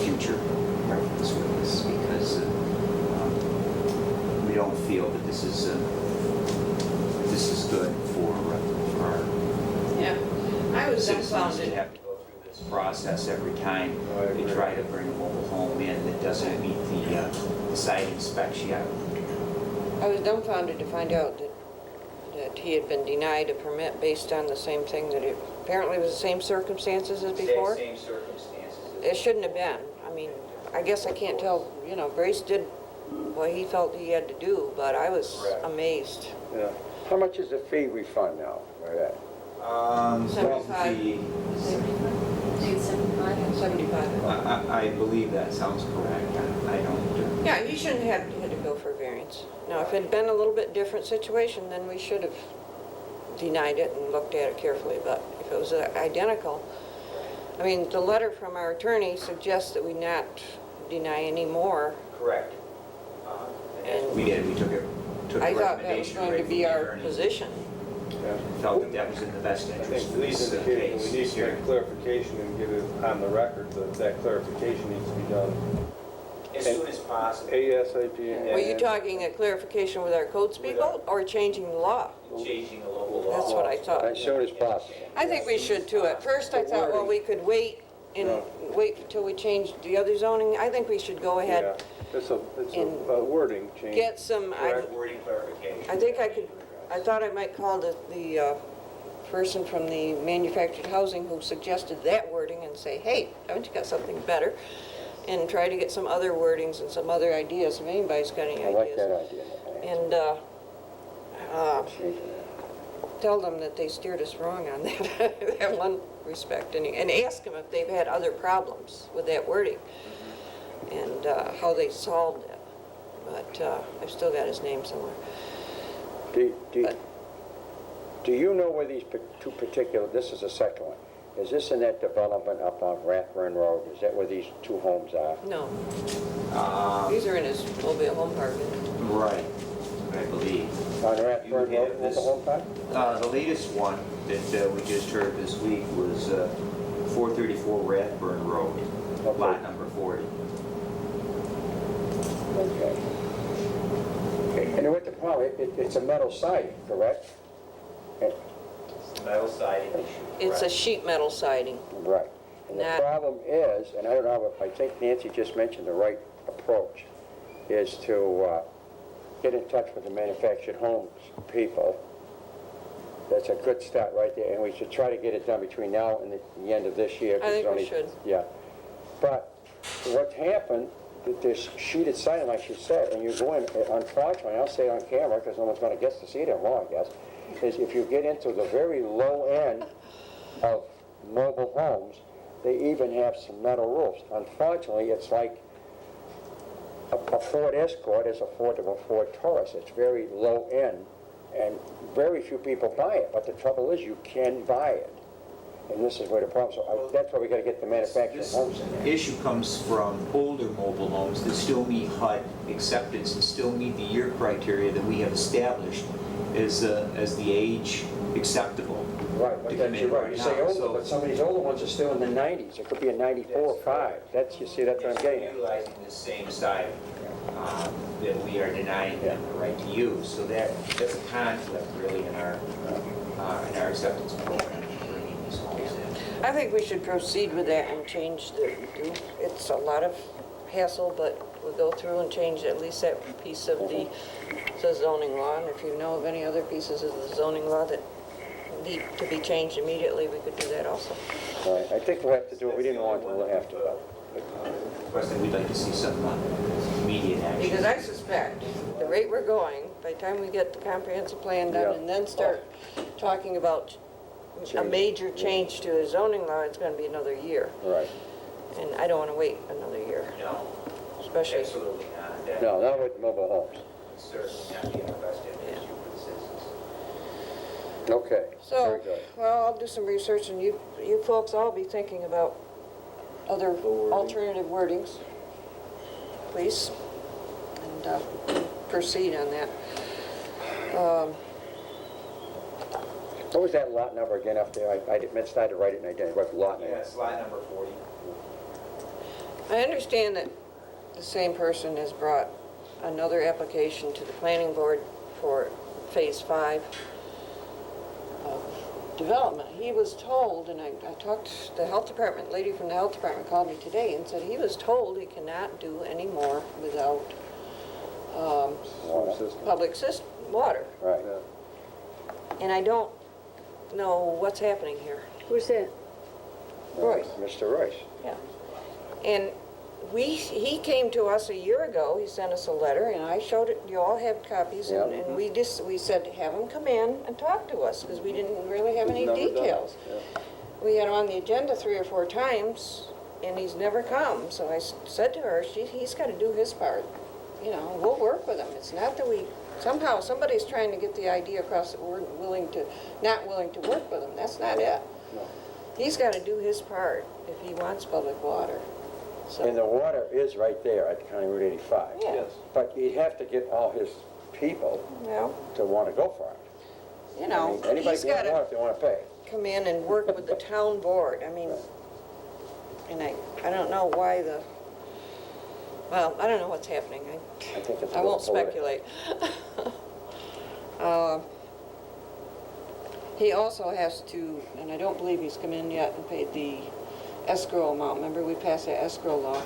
future reference with this, because we don't feel that this is good for our yeah. I was citizens to dumbfounded. have to go through this process every time I they agree. try to bring a mobile home in that doesn't meet the siding specs yet. I was dumbfounded to find out that he had been denied a permit based on the same thing that it apparently was the same circumstances as before. Same circumstances. It shouldn't have been. I mean, I guess I can't tell, Brace did what he felt he had to do, but I was Correct. amazed. Yeah. How much is the fee refund now for that? 75. Maybe 75? 75. I believe that sounds correct. I don't. Yeah, he shouldn't have had to go for variance. Now, if it had been a little bit different situation, then we should have denied it and looked at it carefully, but if it was identical, I mean, the letter from our attorney suggests that we not deny any more. Correct. And We did. We took the I thought that was recommendation going right to from be the our attorney. position. Yeah. Felt that that was in the best I interest think of these this indicate that case. we need to make clarification and get it on the record, that clarification needs to be done As soon as possible. ASAP. and- Were you talking a clarification with our codes people or changing the law? Changing the local law. That's what I thought. As soon as possible. I think we should too. At first, I thought, well, we could wait and wait until we change the other zoning. I think we should go Yeah, ahead, it's and a wording change. get some, Wording clarification. I thought I might call the person from the manufactured housing who suggested that wording and say, hey, haven't you got something better? And try to get some other wordings and some other ideas, if anybody's got any I like that ideas. idea. And Changing that. tell them that they steered us wrong on that, that one respect, and ask them if they've had other problems with that wording and how they solved it. But I've still got his name somewhere. Do you know where these two particular, this is the second one, is this in that development up on Rathburn Road? Is that where these two homes are? No, these are in his mobile home park. Right, I believe. On Rathburn You have Road, this- mobile home park? The latest one that we just heard this week was 434 Rathburn Road, Okay. lot number 40. Okay. Okay, and what the problem, it's a metal siding, correct? Metal siding issue. It's a sheet metal siding. Right. And the Not- problem is, and I don't know if I think Nancy just mentioned the right approach, is to get in touch with the manufactured homes people. That's a good start right there, and we should try to get it done between now and the end of this year. 'cause I think it's we only- should. Yeah. But what's happened this sheeted siding, like she said, and you go in, unfortunately, I'll say on camera, because no one's gonna guess to see it anymore, I guess, is if you get into the very low end of mobile homes, they even have some metal roofs. Unfortunately, it's like a Ford Escort is a Ford Taurus. It's very low end, and very few people buy it. But the trouble is, you can buy it, and this is where the problem. So that's why we got to get the manufactured This homes in there. issue comes from older mobile homes that still meet HUD acceptance and still meet the year criteria that we have established as the age acceptable. Right, to but come that's in you're right. right You now, say older, so- but some of these older ones are still in the 90s. It could be a 94 or 5. That's, you see, that's what I'm getting at. Utilizing the same side that we are denying them the right to use. So that's a conflict really in our acceptance program, bringing these homes in. I think we should proceed with that and change it's a lot of hassle, but we'll go through and change at least that piece of the zoning law. And if you know of any other pieces of the zoning law that need to be changed immediately, we could do that also. All right, I think we'll have to do it. We didn't want to, we'll have to. Question, we'd like to see some immediate action. Because I suspect, the rate we're going, by the time we get the comprehensive plan done Yeah. and then start talking about a Change. major change to a zoning law, it's gonna be another year. Right. And I don't wanna wait another year, No, especially, absolutely not. That No, not with mobile homes. would certainly not be in our best interest for the citizens. Okay, so, very good. well, I'll do some research and you folks all be thinking about other alternative wordings, please, and proceed on that. What was that lot number again up there? I decided to write it and I didn't. What lot number? Yeah, slide number 40. I understand that the same person has brought another application to the planning board for phase 5 of development. He was told, and I talked, the health department, lady from the health department called me today and said he was told he cannot do any more without public system, water. Right. And I don't know what's happening here. Who's that? Royce. Mr. Royce. Yeah. And he came to us a year ago, he sent us a letter, and I showed it, you all have copies, and Yeah. and we said, have him come in and talk to us, because we didn't really have any Never done it, details. yeah. We had him on the agenda 3 or 4 times, and he's never come, so I said to her, he's gotta do his part. You know, we'll work with him. It's not that somehow somebody's trying to get the idea across that we're not willing to work with him. That's not it. No. He's gotta do his part if he wants public water. So- And the water is right there at County Route 85. Yeah. Yes. But you'd have to get all his people Well, to want to go for it. you I know, mean, anybody he's can get gotta water if they want to pay. come in and work with the town board. I mean, and I don't know why well, I don't know what's happening. I think it's a I won't little political. speculate. He also has to, and I don't believe he's come in yet and paid the escrow amount. Remember, we passed that escrow law?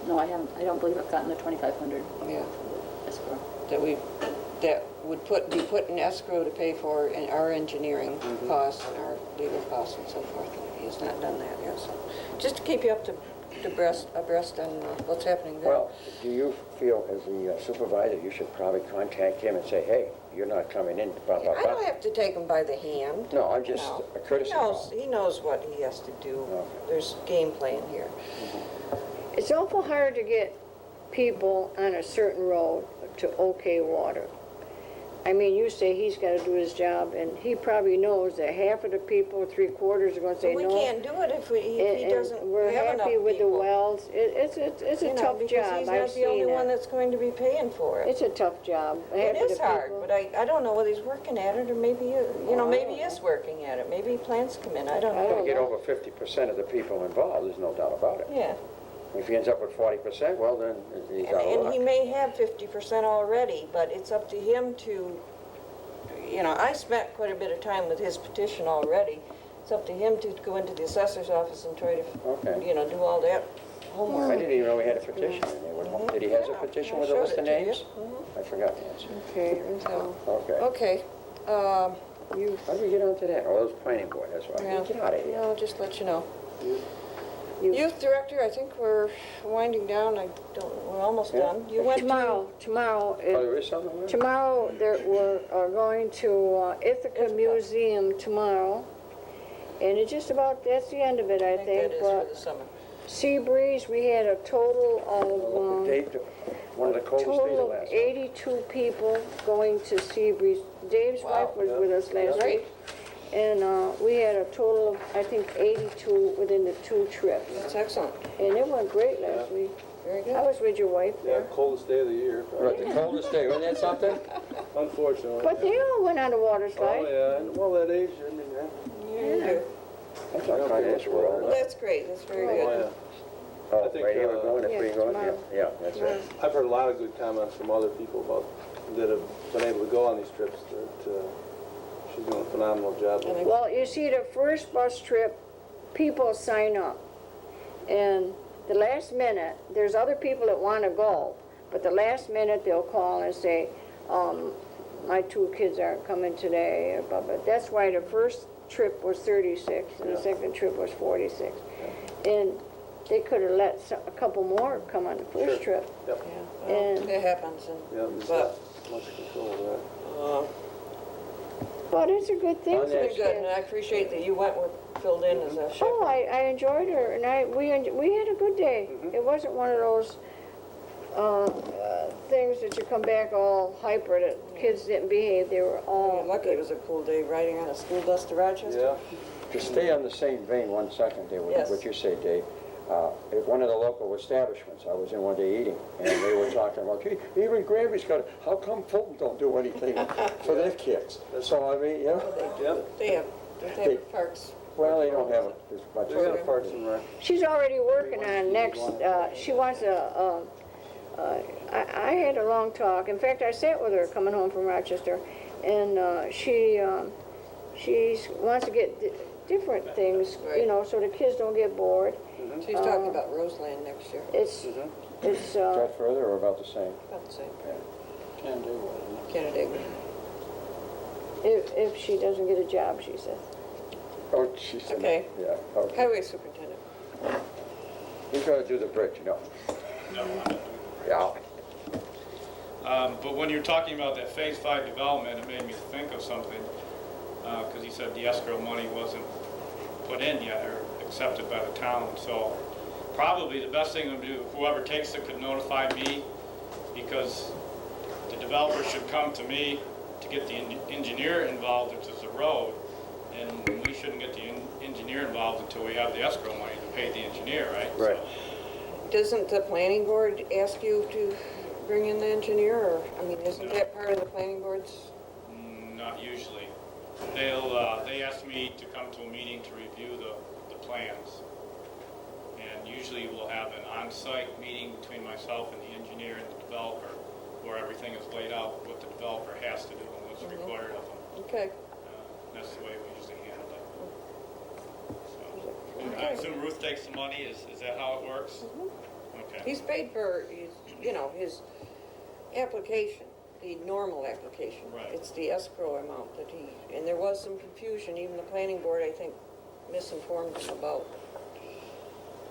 No, I haven't, I don't believe I've gotten the 2,500 Yeah. escrow. That would be put in escrow to pay for our engineering costs and our legal costs and so forth. He has not done that yet, so just to keep you up to abreast on what's happening there. Well, do you feel as the supervisor, you should probably contact him and say, hey, you're not coming in, blah, blah, I don't blah? have to take him by the hand. No, I'm just No. a courtesy call. He knows what he has to do. Okay. There's game playing here. It's awful hard to get people on a certain road to okay water. I mean, you say he's gotta do his job, and he probably knows that half of the people, 3/4 are gonna say We no. can't do it if he And doesn't we're have enough happy with the people. wells. It's You a know, tough because job, he's I've not the only seen one it. that's going to be paying for it. It's a tough job. It Half of is the hard, people- but I don't know whether he's working at it, or maybe, maybe he is working at it. Maybe he plans to come in, I don't I know. Gotta get over 50% of the people involved, there's no doubt about it. Yeah, If he ends up with 40%, well, then he's out of and he luck. may have 50% already, but it's up to him to, I spent quite a bit of time with his petition already. It's up to him to go into the assessor's office and try to, Okay. do all that I homework. didn't even know he had a petition in there. Did he have a Yeah, petition I with a showed list it of to you. names? I forgot the answer. Okay, so Okay. Okay, you, How did we get onto that? Oh, it was planning board, that's right. yeah. Get out of here. No, just let you know. Youth director, I think we're winding down. We're almost Yeah. done. You went to. Tomorrow, Oh, there is something there? tomorrow, we're going to Ithaca Museum tomorrow. And it's just about, that's the end of it, I That think. is for the But summer. Seabreeze, we had a total of, One of the coldest days of total of last. 82 people going to Seabreeze. Dave's wife was with us last week. And we had a total of, I think, 82 within the 2 trips. That's excellent. And it went great last week. Very I good. was with your wife Yeah, there. coldest day of the year, Right, the coldest day, wasn't that something? unfortunately. But they all went on the water Oh, slide. yeah, and well, that age, I mean, Yeah, you do. That's not trying to ask for all Well, that. that's great. That's very oh, good. yeah. Oh, I think, right here we're going, if yeah, we're going, tomorrow. yeah, that's right. I've heard a lot of good comments from other people that have been able to go on these trips. That she's doing a phenomenal job. I think- Well, you see, the first bus trip, people sign up. And the last minute, there's other people that want to go, but the last minute they'll call and say, my 2 kids aren't coming today, or blah, blah. That's why the first trip was 36 and the second trip was 46. And they could have let a couple more come on the first trip. Yep. Yeah, And- well, it happens. Yeah, there's But, not much control of that. But it's a good thing On for that- the it's good, and I kids. appreciate that you went with, filled in as a Oh, chaperone. I enjoyed her, and we had a good day. It wasn't one of those things that you come back all hyper that kids didn't behave. They were You're all lucky it was a cool day riding on a school bus to Rochester. Yeah. To stay on the same vein 1 second there, Yes. what you say, Dave, at one of the local establishments, I was in one day eating, and they were talking about, gee, even Granby's got, how come Fulton don't do anything for their kids? So, I mean, you know, Yep. They have parks. well, they don't have as much. They got a Parks and Rec. She's already working on next, she wants I had a long talk. In fact, I sat with her coming home from Rochester, and she wants to get different things, you know, so the kids don't get bored. She's talking about Roseland next year. It's, Is that further or about the same? About the same. Can do it. Canada. if she doesn't get a job, she says. Oh, she said. Okay. Yeah, okay. Highway superintendent. He's gonna do the bridge, you know. No, I'm not doing it. Yeah. But when you're talking about that Phase 5 development, it made me think of something, because he said the escrow money wasn't put in yet or accepted by the town. So probably the best thing to do, whoever takes it could notify me, because the developer should come to me to get the engineer involved, which is the road, and we shouldn't get the engineer involved until we have the escrow money to pay the engineer, right? Right. Doesn't the planning board ask you to bring in the engineer, or, I mean, isn't that part of the planning board's? Not usually. They ask me to come to a meeting to review the plans. And usually we'll have an on-site meeting between myself and the engineer and the developer, where everything is laid out, what the developer has to do and what's required of them. Okay. That's the way we usually handle it. So, I assume Ruth takes the money, is that how it works? Okay. He's paid for his application, the normal application. Right. It's the escrow amount that and there was some confusion, even the planning board, I think, misinformed him about.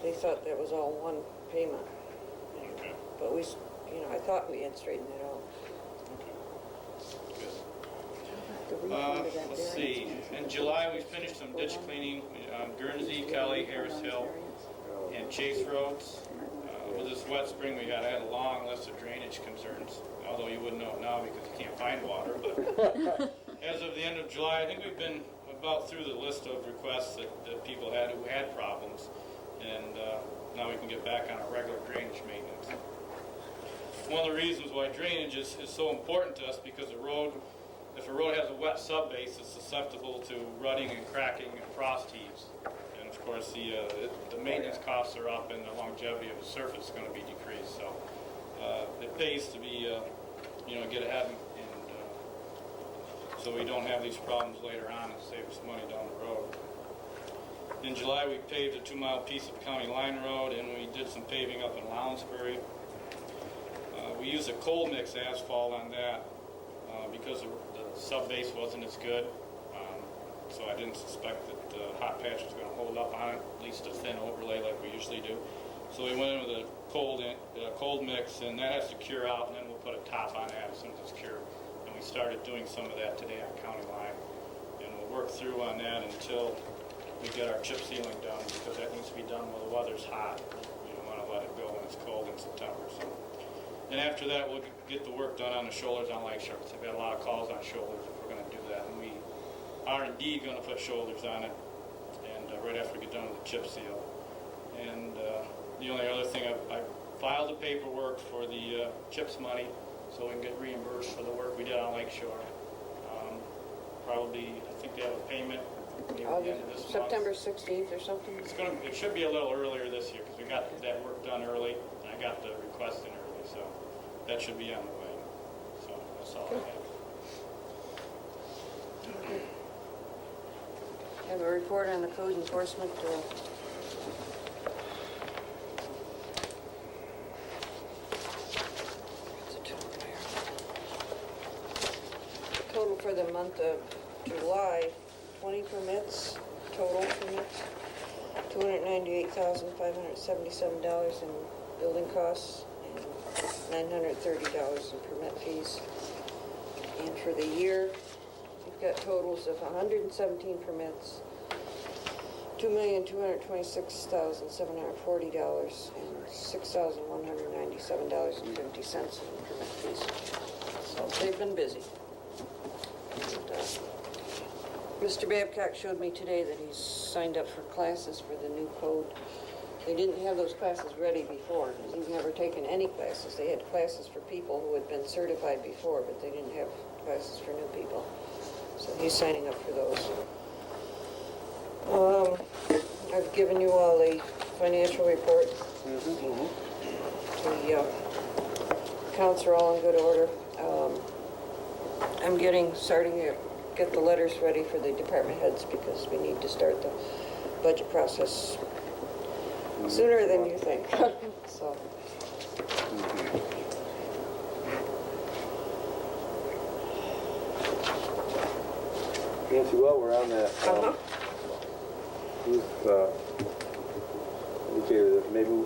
They thought that was all one payment. Okay. But I thought we had straightened it out. Let's see, in July, we finished some ditch cleaning on Guernsey, Kelly, Harris Hill, and Chase Roads. With this wet spring I had a long list of drainage concerns, although you wouldn't know it now because you can't find water, but as of the end of July, I think we've been about through the list of requests that people had who had problems, and now we can get back on our regular drainage maintenance. One of the reasons why drainage is so important to us, because if a road has a wet subbase, it's susceptible to rutting and cracking and frost heaves. And of course, the maintenance costs are up and the longevity of the surface is going to be decreased. So it pays to be, get ahead and so we don't have these problems later on and save us money down the road. In July, we paved a 2-mile piece of County Line Road, and we did some paving up in Lounsbury. We used a cold mix asphalt on that because the sub base wasn't as good. so I didn't suspect that the hot patch was gonna hold up on it, at least a thin overlay like we usually do. So we went in with a cold mix, and that has to cure out, and then we'll put a top on that as soon as it's cured. And we started doing some of that today on County Line. And we'll work through on that until we get our chip sealing done, because that needs to be done while the weather's hot. You don't want to let it go when it's cold in September. So, and after that, we'll get the work done on the shoulders on Lake Shore. We've got a lot of calls on shoulders if we're going to do that. And we are indeed going to put shoulders on it, and right after we get done with the chip seal. And the only other thing, I filed the paperwork for the CHIPS money so we can get reimbursed for the work we did on Lake Shore. Probably, I think they have a payment near the end of this month. September 16th or something? It should be a little earlier this year because we got that work done early, and I got the request in early, so that should be on the way. So that's all I have. I have a report on the code enforcement. Total for the month of July, 20 permits, total permits, $298,577 in building costs, and $930 in permit fees. And for the year, we've got totals of 117 permits, $2,226,740, and $6,197.50 in permit fees. So they've been busy. And, Mr. Babcock showed me today that he's signed up for classes for the new code. They didn't have those classes ready before. He's never taken any classes. They had classes for people who had been certified before, but they didn't have classes for new people. So he's signing up for those. I've given you all a financial report. The accounts are all in good order. I'm starting to get the letters ready for the department heads because we need to start the budget process sooner than you think. So. Nancy, while we're on that, we've indicated that maybe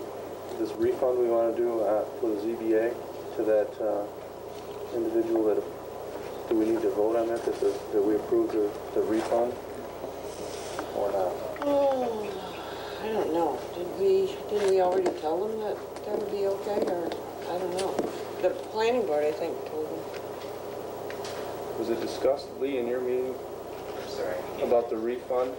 this refund we want to do for the ZBA to that individual, that do we need to vote on that, that we approve the refund or not? I don't know. Didn't we already tell them that that would be okay, or I don't know. The planning board, I think, told them. Was it discussed, Lee, in your meeting I'm sorry. about the refund?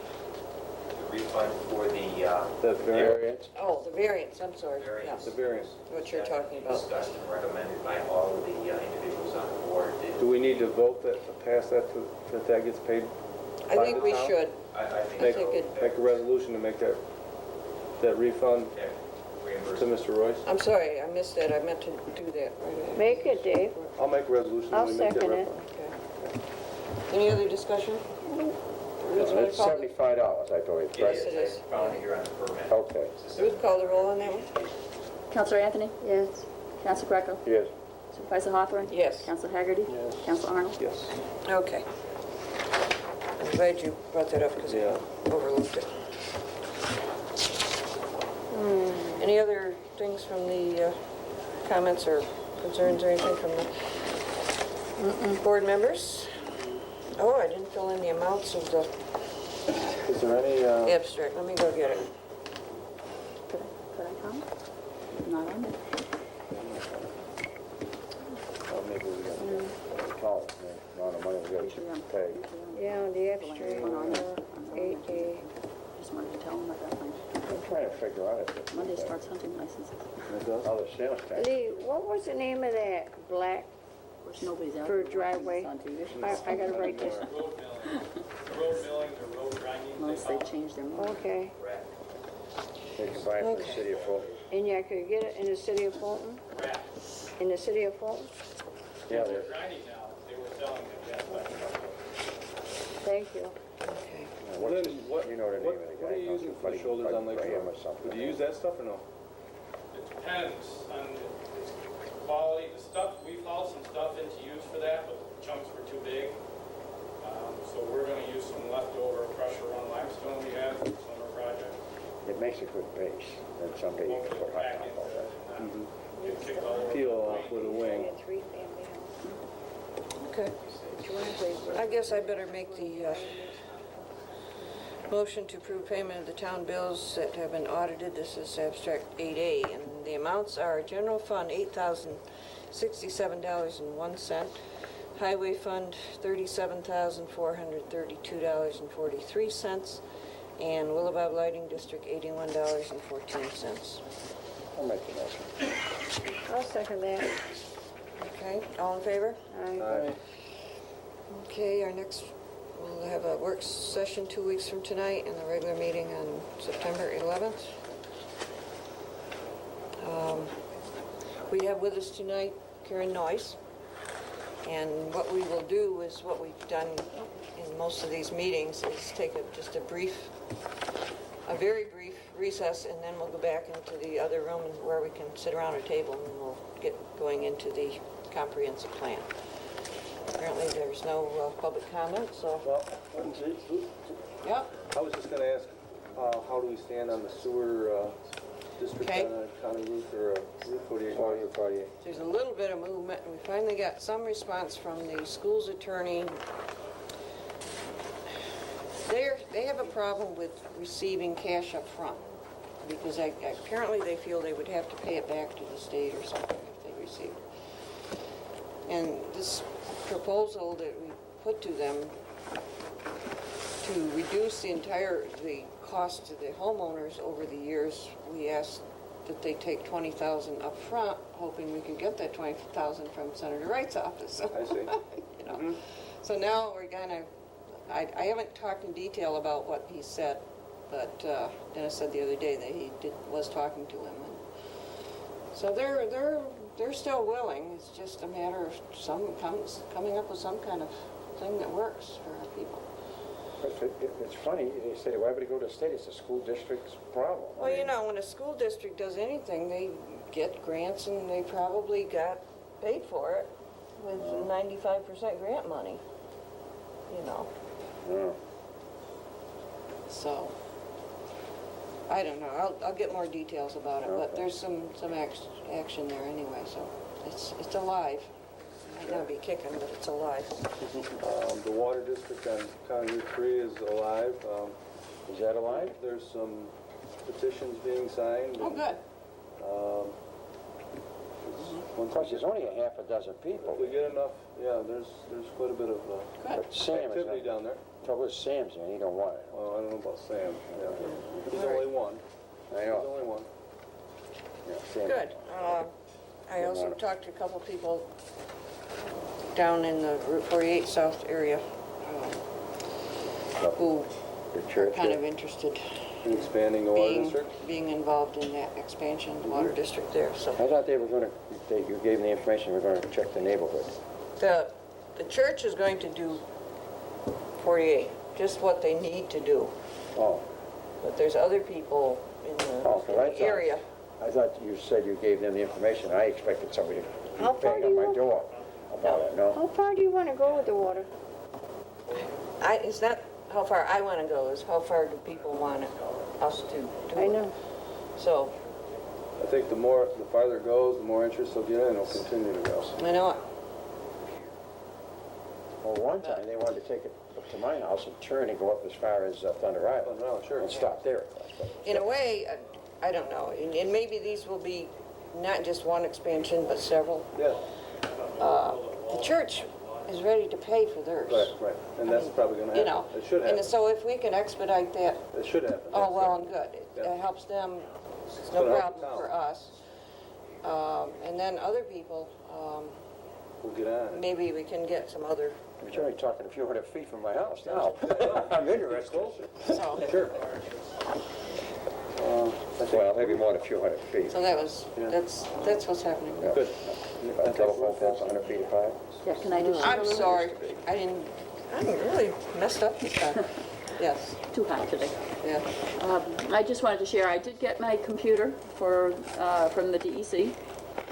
The refund for the That variance? Oh, the variance, I'm sorry. variance. The variance. What you're talking about. Discussed and recommended by all of the individuals on the board. Do we need to vote to pass that, that gets paid? I by think the we town? should. I I think think it, Make a resolution to make that refund yeah, to reimbursement. Mr. Royce? I'm sorry, I missed that. I meant to do that right away. Make it, Dave. I'll make a resolution. I'll that we make that second it. refund. Okay. Any other discussion? It's $75, I believe, It right? is, It is. I found it here on the permit. Okay, Ruth, call the roll on that one? Counselor Anthony? Yes. Counselor Greco? yes. Supervisor Hawthorne? Yes. Counselor Haggerty? Yes. Counselor Arnold? Yes. Okay. I'm glad you brought that up because Yeah. I overlooked it. Any other things from the comments or concerns or anything from the board members? Oh, I didn't fill in the amounts of the Is there any, abstract. Let me go get it. Could I comment? Not on it. Maybe we got to call it, the amount of money we got to pay. Yeah, the extra, 8A. Just wanted to tell them about that one. I'm trying to figure out if Monday starts hunting licenses. other sales tax. Lee, what was the name of that black Of course, nobody's out for there watching driveway? this on TV. I gotta write this. Road milling or road grinding. Unless they change their mind. Okay. They can buy it from the city of Fulton. And you could get it in the city of Fulton? In the city of Fulton? Yeah, They're grinding now, they were selling it, yeah. Thank you. Okay. what's then his- what, you know the name of the guy? what are you don't using for the Buddy- shoulders on Lake Buddy Shore? Graham or something. Do you use that stuff or no? It depends on the quality, the stuff, we hauled some stuff into use for that, but the chunks were too big. So we're gonna use some less leftover pressure run limestone we have from summer project. It makes a good base, then someday you can put hot Back top into over it. it and not get kicked all over. Peel off with a wing. A three-family house. Okay. I guess I better make the motion to approve payment of the town bills that have been audited. This is abstract 8A, and the amounts are general fund, $8,067.01. Highway fund, $37,432.43. And Willabog Lighting District, $81.14. I'll make the motion. I'll second that. Okay, all in favor? Aye. Aye. Okay, our next, we'll have a work session 2 weeks from tonight and the regular meeting on September 11th. We have with us tonight Karen Noyce. And what we will do is what we've done in most of these meetings is take just a very brief recess, and then we'll go back into the other room where we can sit around a table and we'll get going into the comprehensive plan. Apparently there's no public comment, so, Well, yep. I was just gonna ask, how do we stand on the sewer district Okay. on a county roof or a Route 48? 48. There's a little bit of movement, and we finally got some response from the school's attorney. They have a problem with receiving cash up front, because apparently they feel they would have to pay it back to the state or something if they receive it. And this proposal that we put to them to reduce the cost to the homeowners over the years, we asked that they take $20,000 up front, hoping we could get that $20,000 from Senator Wright's office. I see. You know. So now we're gonna, I haven't talked in detail about what he said, but Dennis said the other day that he was talking to him. And so they're still willing. It's just a matter of coming up with some kind of thing that works for our people. It's funny, they say, why would it go to the state? It's the school district's problem. Well, you know, when a school district does anything, they get grants, and they probably got paid for it with 95% grant money, you know. Yeah. So, I don't know. I'll get more details about it, but Okay. there's some action there anyway, so it's alive. Might not be kicking, but it's alive. The water district on County Route 3 is alive. Is that alive? There's some petitions being signed. Oh, good. Of course, there's only a half a dozen people. If we get enough, yeah, there's quite a bit of Good. But Sam is activity not. down there. Trouble is Sam's there, he don't want it. Well, I don't know about Sam. Yeah. He's All right. only one. I He's know. only one. Yeah, Sam. Good. I also talked to a couple people down in the Route 48 South area who The are church. kind of interested In expanding the water district. being involved in that expansion of the water district there, so. I thought they were gonna, you gave them the information, we're gonna check the neighborhood. The church is going to do 48, just what they need to do. Oh, But there's other people in Oh, so that's the area. I thought you said you gave them the information. I expected somebody to be How far banging do on you my want- door about it, no? How far do you want to go with the water? It's not how far I want to go, it's how far do people want us to do it. I know. So, I think the farther it goes, the more interest they'll get in, it'll continue to go. I know it. Well, one time, they wanted to take it up to my house and turn and go up as far as Thunder Island. Oh, no, sure. And stop there. But In a way, I don't know, and maybe these will be not just one expansion, but several. Yeah, The church is ready to pay for theirs. right. And that's probably gonna You happen. know, It should happen. and so if we can expedite that, It should happen. oh, well and good. Yeah. It helps them, it's gonna no help the problem for town. us. And then other people, We'll get on it. maybe we can get some other, you're only talking a few hundred feet from my house now. I'm interested. so, Sure. Well, maybe more than a few hundred feet. so Yeah. that's what's happening. Yeah. Good. Telephone poles 100 feet apart. Yeah, can I just? I'm sorry, I'm really messed up this time. Yes, Too hot today. yeah. I just wanted to share, I did get my computer from the DEC,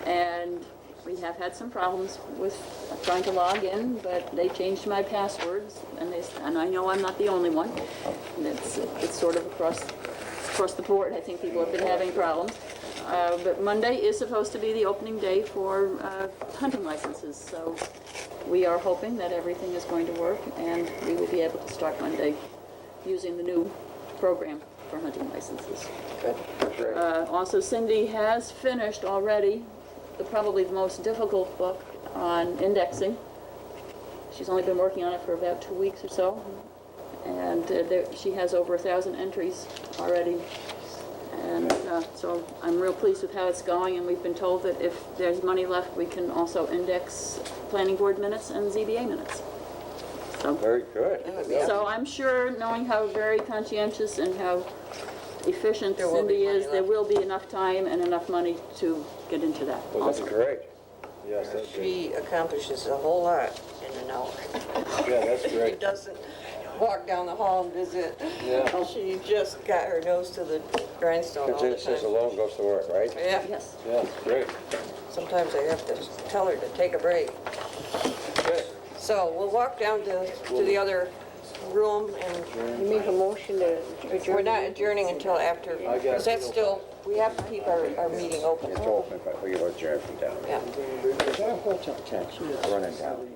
and We have had some problems with trying to log in, but they changed my passwords, and I know I'm not the only one. And it's sort of across the board. I think people have been having problems. But Monday is supposed to be the opening day for hunting licenses, so we are hoping that everything is going to work, and we will be able to start Monday using the new program for hunting licenses. Great. Also, Cindy has finished already probably the most difficult book on indexing. She's only been working on it for about 2 weeks or so, and she has over 1,000 entries already. And so I'm real pleased with how it's going, and we've been told that if there's money left, we can also index planning board minutes and ZBA minutes. So, Very good. so I'm sure, knowing how very conscientious and how efficient There will be Cindy money is, there left. will be enough time and enough money to get into that. Well, that's also. great. Yes, that's great. She accomplishes a whole lot in an hour. Yeah, that's She great. doesn't walk down the hall and visit. Yeah. She just got her nose to the grindstone all the Contingency time. alone goes to work, right? Yeah, Yes. Yeah, great. sometimes I have to tell her to take a break. Good. So we'll walk down to the other room, and You make a motion to adjourn? we're not adjourning until after, because that's still, we have to keep our meeting open. It's open, but we will adjourn from down there. Yeah. Is that hotel tax running down?